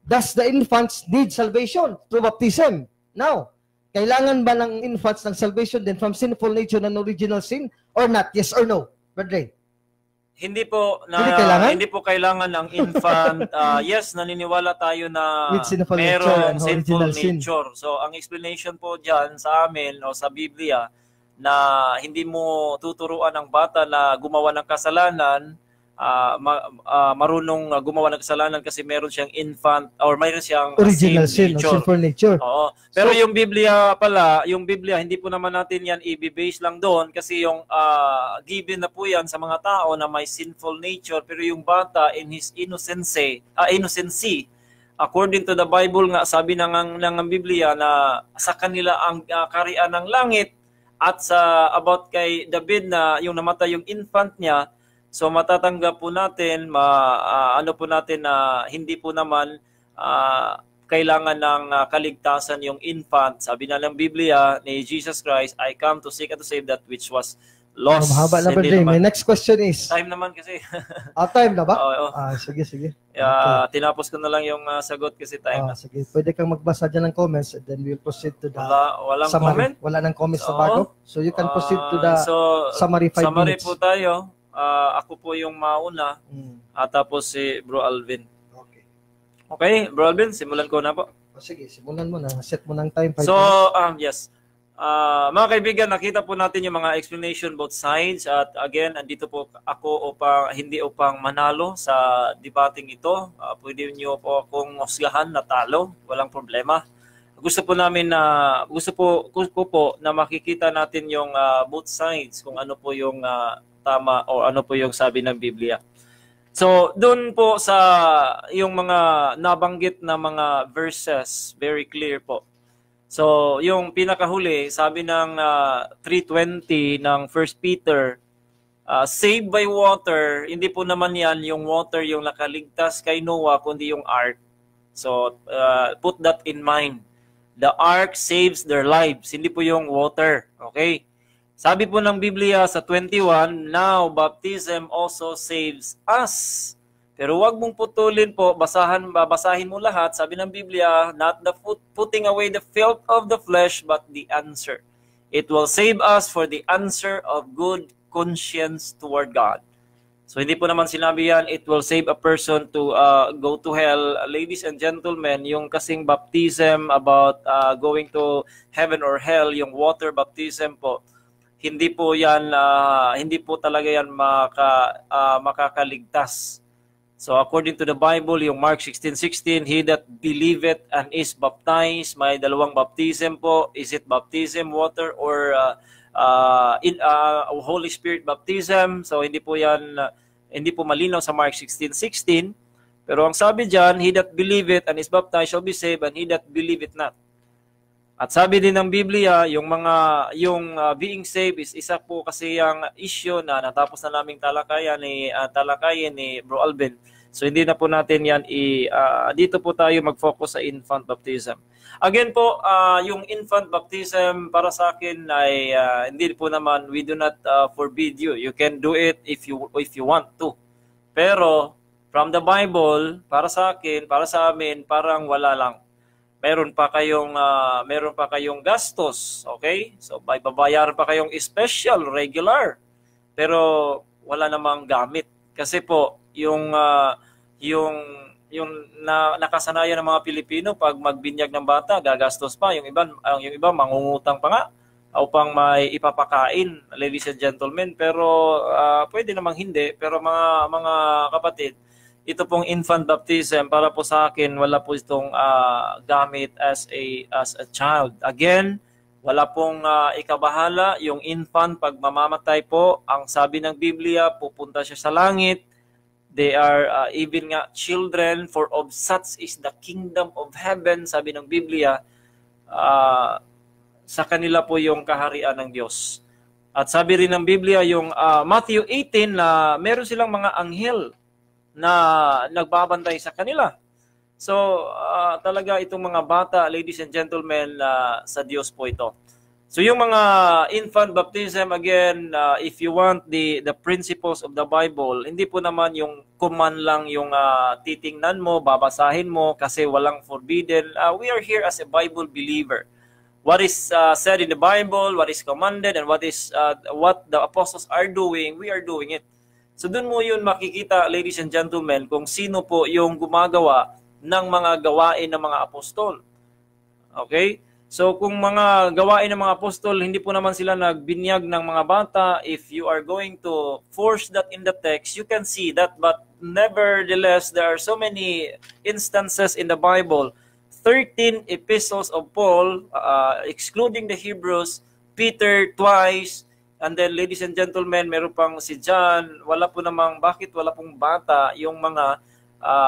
does the infants need salvation through baptism? Now, kailangan ba ng infants ng salvation din from sinful nature and original sin or not? Yes or no? Brother Ray? Hindi po kailangan ng infant. Yes, naniniwala tayo na With sinful nature merong and sinful original sin. nature. So ang explanation po diyan sa amin o sa Biblia na hindi mo tuturuan ang bata na gumawa ng kasalanan marunong gumawa ng kasalanan kasi meron siyang infant or mayroon siyang Original sin, sinful nature. Oo. Pero yung Biblia pala, yung Biblia, hindi po naman natin yan i-base lang doon kasi yung given na po yan sa mga tao na may sinful nature, pero yung bata in his innocency, according to the Bible nga, sabi ng Biblia na sa kanila ang kaharian ng langit, at sa about kay David na yung namatay yung infant niya, so matatanggap po natin, ano po natin na hindi po naman kailangan ng kaligtasan yung infant. Sabi na ng Biblia ni Jesus Christ, I come to seek and to save that which was lost. Mahaba na ba, Dre? My next question is... Time naman kasi. Time na ba? Oo. Sige. Okay. Tinapos ko na lang yung sagot kasi time na. Sige. Pwede kang magbasa dyan ng comments and then we'll proceed to the walang summary. comment? Wala nang comments na bago. So you can proceed to the summary 5 summary minutes. po tayo. Ako po yung mauna. At tapos si Bro Alvin. Okay, Bro Alvin, simulan ko na po. Sige, simulan mo na. Set mo ng time. So, yes. Mga kaibigan, nakita po natin yung mga explanation both sides. At again, andito po ako hindi upang manalo sa debating ito. Pwede niyo po akong husgahan na talo. Walang problema. Gusto po namin ko po na makikita natin yung both sides, kung ano po yung tama o ano po yung sabi ng Biblia. So, doon po sa yung mga nabanggit na mga verses, very clear po. So, yung pinakahuli, sabi ng 3:20 ng 1 Peter, saved by water, hindi po naman yan yung water yung nakaligtas kay Noah, kundi yung ark. So, put that in mind. The ark saves their lives, hindi po yung water. Okay? Sabi po ng Biblia sa 21, now baptism also saves us. Pero wag mong putulin po, babasahin mo lahat. Sabi ng Biblia, not the putting away the filth of the flesh, but the answer. It will save us for the answer of good conscience toward God. So hindi po naman sinabi yan, it will save a person to go to hell. Ladies and gentlemen, yung kasing baptism about going to heaven or hell, yung water baptism po, hindi po talaga yan makakaligtas. So according to the Bible, yung Mark 16:16, he that believeth and is baptized, may dalawang baptism po. Is it baptism, water, or Holy Spirit baptism? So hindi po malinaw sa Mark 16:16. Pero ang sabi diyan, he that believeth and is baptized shall be saved, and he that believeth not. At sabi din ng Biblia, yung being saved is isa po kasi yung issue na natapos na naming talakayin ni Bro Alvin. So hindi na po natin yan dito po tayo mag-focus sa infant baptism. Again po, yung infant baptism para sa akin ay hindi po naman, we do not forbid you. You can do it if you want to. Pero from the Bible, para sa akin, para sa amin, parang wala lang. Meron pa kayong gastos, okay? So babayaran pa kayong special, regular. Pero wala namang gamit kasi po yung nakasanayan ng mga Pilipino pag magbinyag ng bata, gagastos pa. Yung iba mangungutang pa nga upang may ipapakain, ladies and gentlemen. Pero pwede namang hindi. Pero mga kapatid, ito pong infant baptism, para po sa akin, wala po itong gamit as a child. Again, wala pong ikabahala. Yung infant, pag mamamatay po, ang sabi ng Biblia, pupunta siya sa langit. They are even nga children, for of such is the kingdom of heaven, sabi ng Biblia. Sa kanila po yung kaharian ng Diyos. At sabi rin ng Biblia, yung Matthew 18, na meron silang mga anghel na nagbabantay sa kanila. So, talaga itong mga bata, ladies and gentlemen, sa Diyos po ito. So, yung mga infant baptism, again, if you want the principles of the Bible, hindi po naman yung command lang yung titingnan mo, babasahin mo, kasi walang forbidden. We are here as a Bible believer. What is said in the Bible, what is commanded, and what the apostles are doing, we are doing it. So doon mo yun makikita, ladies and gentlemen, kung sino po yung gumagawa ng mga gawain ng mga apostol. Okay? So kung mga gawain ng mga apostol, hindi po naman sila nagbinyag ng mga bata. If you are going to force that in the text, you can see that. But nevertheless, there are so many instances in the Bible. 13 epistles of Paul, excluding the Hebrews, Peter twice, and then ladies and gentlemen, meron pang si John. Wala po namang, bakit wala pong bata yung mga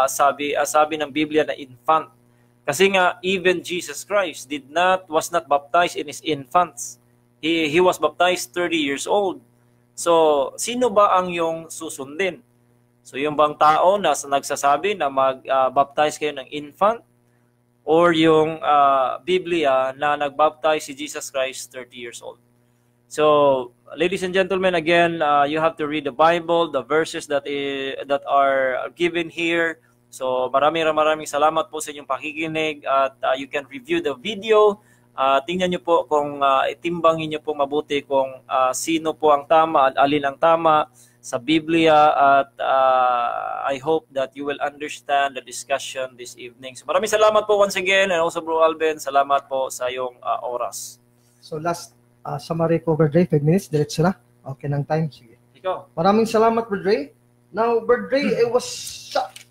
sabi ng Biblia na infant? Kasi nga, even Jesus Christ was not baptized in his infants. He was baptized 30 years old. So, sino ba ang yung susundin? So, yung bang tao na nagsasabi na mag-baptize kayo ng infant? Or yung Biblia na nag-baptize si Jesus Christ 30 years old? So, ladies and gentlemen, again, you have to read the Bible, the verses that are given here. So maraming salamat po sa inyong pakikinig at you can review the video. Tingnan niyo po kung itimbangin niyo po mabuti kung sino po ang tama at alin ang tama sa Biblia at I hope that you will understand the discussion this evening. So maraming salamat po once again, and also Bro Alvin, salamat po sa iyong oras. So last summary ko, Brother Ray, 5 minutes, diretso na. Okay ng time, sige. Ikaw. Maraming salamat, Brother Ray. Now, Brother Ray, I was shocked.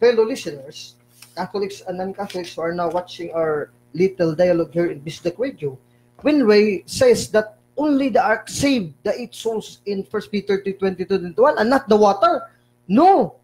Fellow listeners, Catholics and non-Catholics who are now watching our little dialogue here in Bisdak Radio, when Ray says that only the ark saved the 8 souls in 1 Peter 3:22-21 and not the water. No,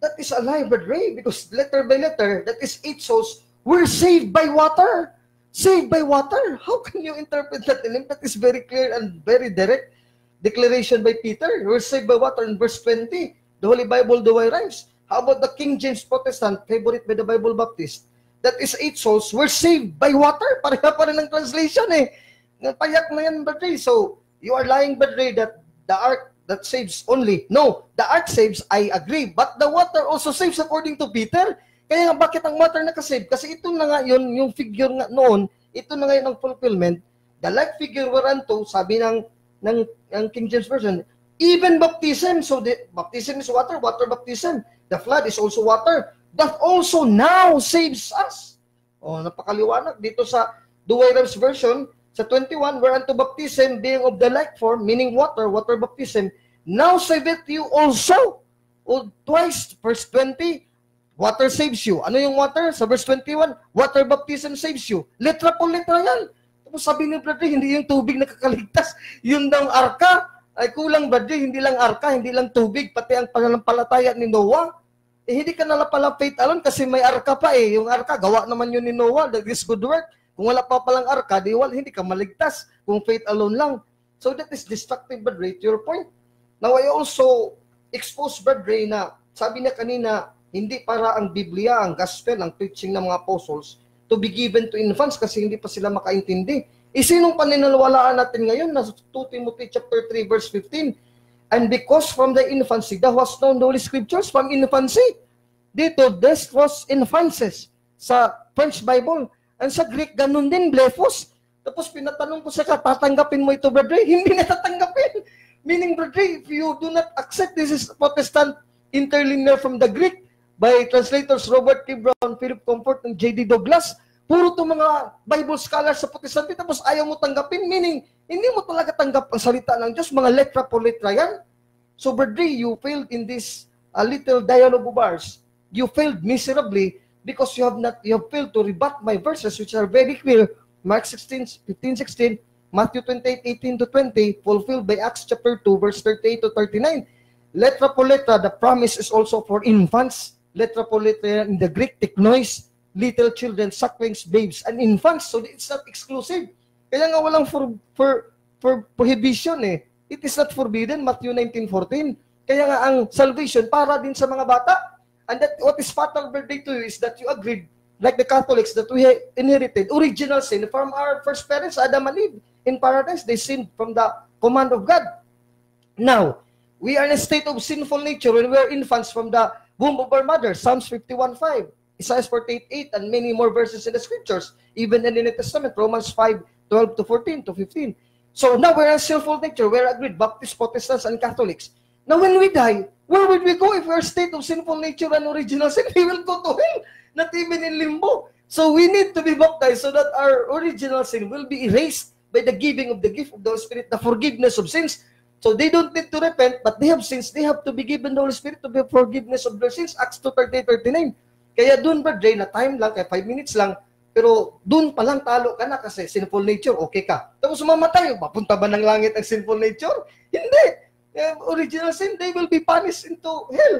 that is a lie, Brother Ray, because letter by letter, that is 8 souls were saved by water. Saved by water. How can you interpret that? That is very clear and very direct declaration by Peter. We're saved by water in verse 20. The Holy Bible, the way rhymes. How about the King James Protestant, favorite by the Bible Baptist? That is 8 souls were saved by water. Pareha pa rin ang translation eh. Payak na yan, Brother Ray. So, you are lying, Brother Ray, that the ark that saves only. No, the ark saves, I agree. But the water also saves according to Peter. Kaya nga, bakit ang water nakasave? Kasi ito na nga yun, yung figure nga noon, ito na nga yun ang fulfillment. The like figure whereunto, sabi ng King James Version, even baptism. So, the baptism is water, water baptism. The flood is also water. That also now saves us. Oh, napakaliwanag dito sa Duwayram's version, sa 21, whereunto baptism being of the like form, meaning water, water baptism, now saveth you also. O, twice, verse 20, water saves you. Ano yung water? Sa verse 21, water baptism saves you. Letra po letra yan. Tapos sabi ni Brother, hindi yung tubig nakakaligtas. Yun daw arka. Ay kulang, Brother, hindi lang arka, hindi lang tubig, pati ang pananampalataya ni Noah. Eh, hindi ka nala faith alone kasi may arka pa eh. Yung arka, gawa naman yun ni Noah, that is good work. Kung wala pa palang arka, hindi ka maligtas kung faith alone lang. So that is destructive, Brother Ray, to your point. Now, I also expose, Brother Ray, na sabi niya kanina, hindi para ang Biblia, ang gospel, ang preaching ng mga apostles to be given to infants kasi hindi pa sila makaintindi. Sinong paninalawalaan natin ngayon? Nasa 2 Timothy chapter 3 verse 15. And because from the infancy thou hast known the Holy Scriptures, from infancy. Dito, this was infancies sa French Bible. And sa Greek, ganun din, blephos. Tapos pinatanong ko sa tatanggapin mo ito, Brother? Hindi na tatanggapin. Meaning, Brother, if you do not accept this is Protestant interlinear from the Greek by translators Robert T. Brown, Philip Comfort, and J.D. Douglas, puro to mga Bible scholars sa Protestante, tapos ayaw mo tanggapin, meaning, hindi mo talaga tanggap ang salita ng Diyos, mga letra po letra yan. So, Brother, you failed in this little dialogue of ours. You failed miserably because you have failed to rebut my verses, which are very clear. Mark 15:16, Matthew 28:18-20, fulfilled by Acts chapter 2, verse 38-39. Letra po letra, the promise is also for infants. Letra po letra in the Greek, teknois, little children, sucklings, babes, and infants. So it's not exclusive. Kaya nga walang for prohibition eh. It is not forbidden, Matthew 19:14. Kaya nga ang salvation para din sa mga bata. And that what is fatal, Birthday, to you is that you agreed, like the Catholics, that we inherited original sin from our first parents, Adam and Eve. In paradise, they sinned from the command of God. Now, we are in a state of sinful nature when we are infants from the womb of our mother, Psalms 51:5. Isaiah 48:8, and many more verses in the scriptures, even in the New Testament, Romans 5:12-14-15. So now we're in sinful nature, we're agreed, Baptists, Protestants, and Catholics. Now when we die, where would we go if we're in a state of sinful nature and original sin? We will go to hell, not even in limbo. So we need to be baptized so that our original sin will be erased by the giving of the gift of the Holy Spirit, the forgiveness of sins. So they don't need to repent, but they have sins. They have to be given the Holy Spirit to be forgiveness of their sins. Acts 2:38-39. Kaya dun, Brother, na time lang, kaya 5 minutes lang, pero dun pa lang talo ka na kasi sinful nature, okay ka. Tapos mamatay, mapunta ba ng langit ang sinful nature? Hindi. Original sin, they will be punished into hell.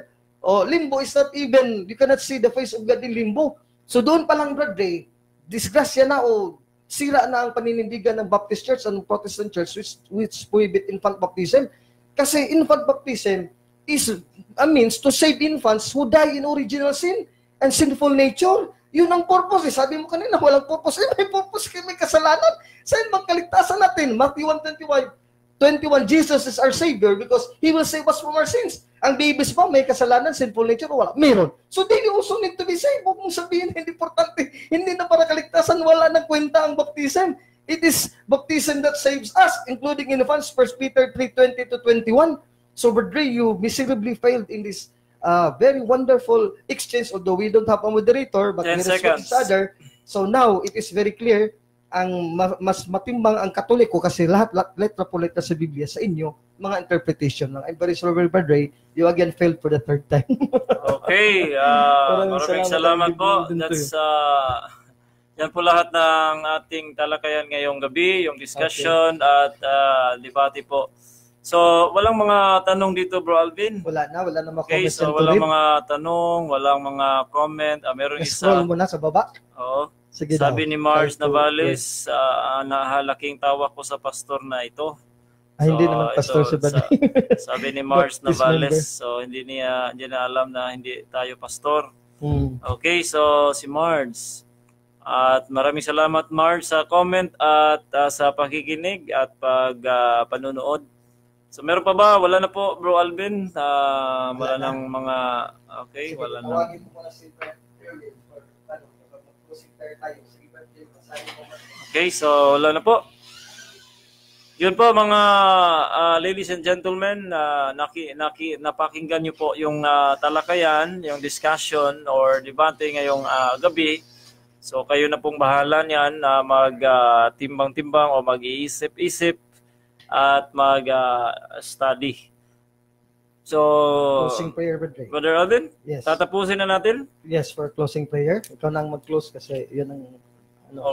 Limbo is not even, you cannot see the face of God in limbo. So doon pa lang, Brother, disgrasya na o sira na ang paninindigan ng Baptist Church and Protestant Church which prohibit infant baptism. Kasi infant baptism is a means to save infants who die in original sin and sinful nature. Yun ang purpose. Sabi mo kanina, walang purpose. May purpose kayo, may kasalanan. Saan bang kaligtasan natin? Matthew 1:21, Jesus is our Savior because He will save us from our sins. Ang babies pa, may kasalanan, sinful nature, wala. Meron. So, they also need to be saved. Huwag mong sabihin, hindi importante. Hindi na para kaligtasan, wala nang kwenta ang baptism. It is baptism that saves us, including in infants, 1 Peter 3:20-21. So, Brother, you miserably failed in this very wonderful exchange, although we don't have a moderator, but we respect each other. So, now, it is very clear, ang mas matimbang ang Katoliko kasi lahat letra po letra sa Biblia sa inyo, mga interpretation ng I'm very sorry, Brother, you again failed for the third time. Okay, maraming salamat po. That's yan po lahat ng ating talakayan ngayong gabi, yung discussion at debate po. So, walang mga tanong dito, Bro Alvin? Wala na mga okay, comments. So walang mga tanong, walang mga comment. Meron isa. Scroll mo na sa baba. Oo. Sige, sabi ni Mars Navales, nahalaking tawa ko sa pastor na ito. Hindi naman pastor si Baday. Sabi ni Mars Navales, so hindi na alam na hindi tayo pastor. Okay, so si Mars. At maraming salamat, Mars, sa comment at sa pakikinig at panunood. So meron pa ba? Wala na po, Bro Alvin. Wala nang mga okay, wala na. Okay, so wala na po. Yun po mga ladies and gentlemen, napakinggan niyo po yung talakayan, yung discussion or debate ngayong gabi. So kayo na pong bahala niyan na mag-timbang-timbang o mag-iisip-isip at mag-study. So, closing prayer, Brother Alvin? Yes. Tatapusin na natin? Yes, for closing prayer. Ikaw na ang mag-close kasi yun ang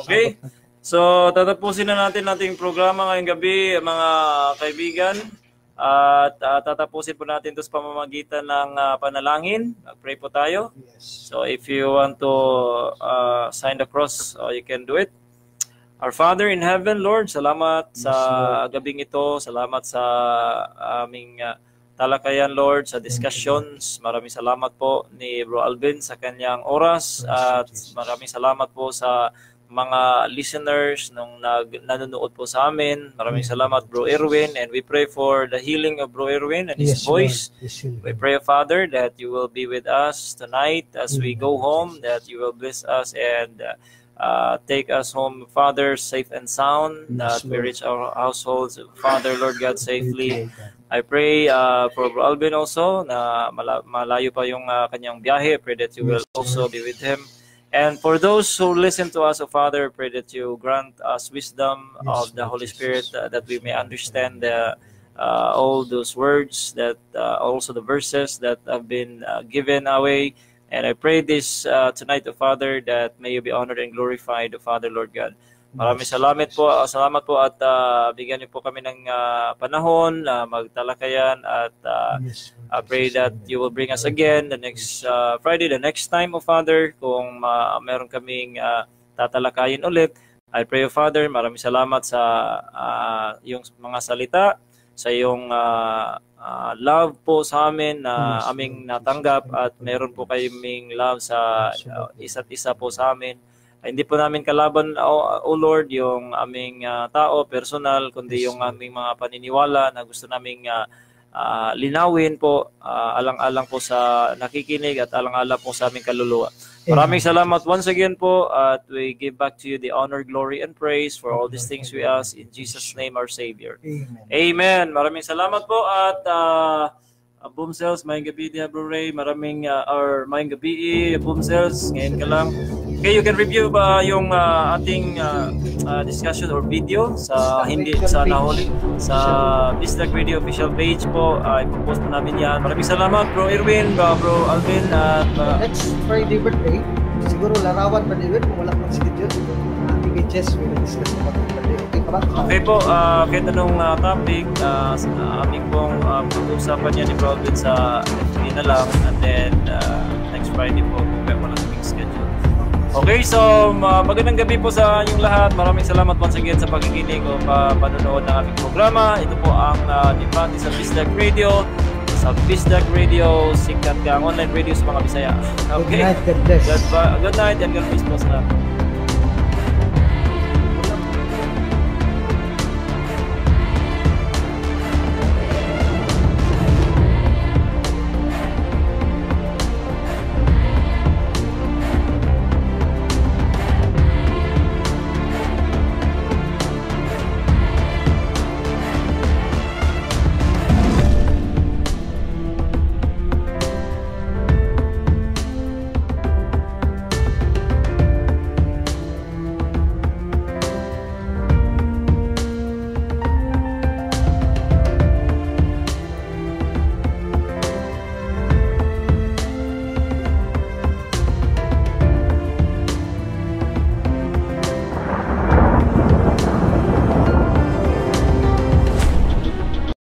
okay. So, tatapusin na natin ating programa ngayong gabi, mga kaibigan. At tatapusin po natin ito sa pamamagitan ng panalangin. Pray po tayo. Yes. So, if you want to sign the cross, you can do it. Our Father in heaven, Lord, salamat sa gabing ito. Salamat sa aming talakayan, Lord, sa discussions. Maraming salamat po ni Bro Alvin sa kanyang oras. At maraming salamat po sa mga listeners nung nanonood po sa amin. Maraming salamat, Bro Erwin. And we pray for the healing of Bro Erwin and his voice. We pray, Father, that you will be with us tonight as we go home, that you will bless us and take us home, Father, safe and sound, that we reach our households, Father, Lord God, safely. I pray for Bro Alvin also, na malayo pa yung kanyang biyahe. I pray that you will also be with him. And for those who listen to us, Father, I pray that you grant us wisdom of the Holy Spirit, that we may understand all those words, that also the verses that have been given away. And I pray this tonight, Father, that may you be honored and glorified, Father, Lord God. Maraming salamat po at bigyan niyo po kami ng panahon magtalakayan at I pray that you will bring us again the next Friday, the next time, Father, kung meron kaming tatalakayin ulit. I pray, Father, maraming salamat sa yung mga salita, sa yung love po sa amin na aming natanggap at meron po kayong love sa isa't isa po sa amin. Hindi po namin kalaban, O Lord, yung aming tao, personal, kundi yung aming mga paniniwala na gusto naming linawin po, alang-alang po sa nakikinig at alang-alang po sa aming kaluluwa. Maraming salamat once again po at we give back to you the honor, glory, and praise for all these things we ask in Jesus' name, our Savior. Amen. Maraming salamat po at Boom Cells, mayang gabi niya, Bro Ray. Maraming, or mayang gabi, Boom Cells, ngayon ka lang. Okay, you can review ba yung ating discussion or video sa hindi sa nahuli sa Bisdak Radio official page po. Ipopost po namin yan. Maraming salamat Bro Irwin, Bro Alvin at next Friday birthday, siguro larawan pa din kung wala pang schedule. Ating Jess will discuss about it. Okay pa ba? Okay po, kahit anong topic, aming pong pag-uusapan yan ni Bro Alvin sa FB na lang, and then next Friday po kung wala kaming schedule. Okay, so magandang gabi po sa inyong lahat. Maraming salamat once again sa pakikinig o panonood ng aming programa. Ito po ang debate sa Bisdak Radio. Sa Bisdak Radio, sikat ka ang online radio sa mga Bisaya. Okay. Good night, God bless. Good night and God bless po sa lahat.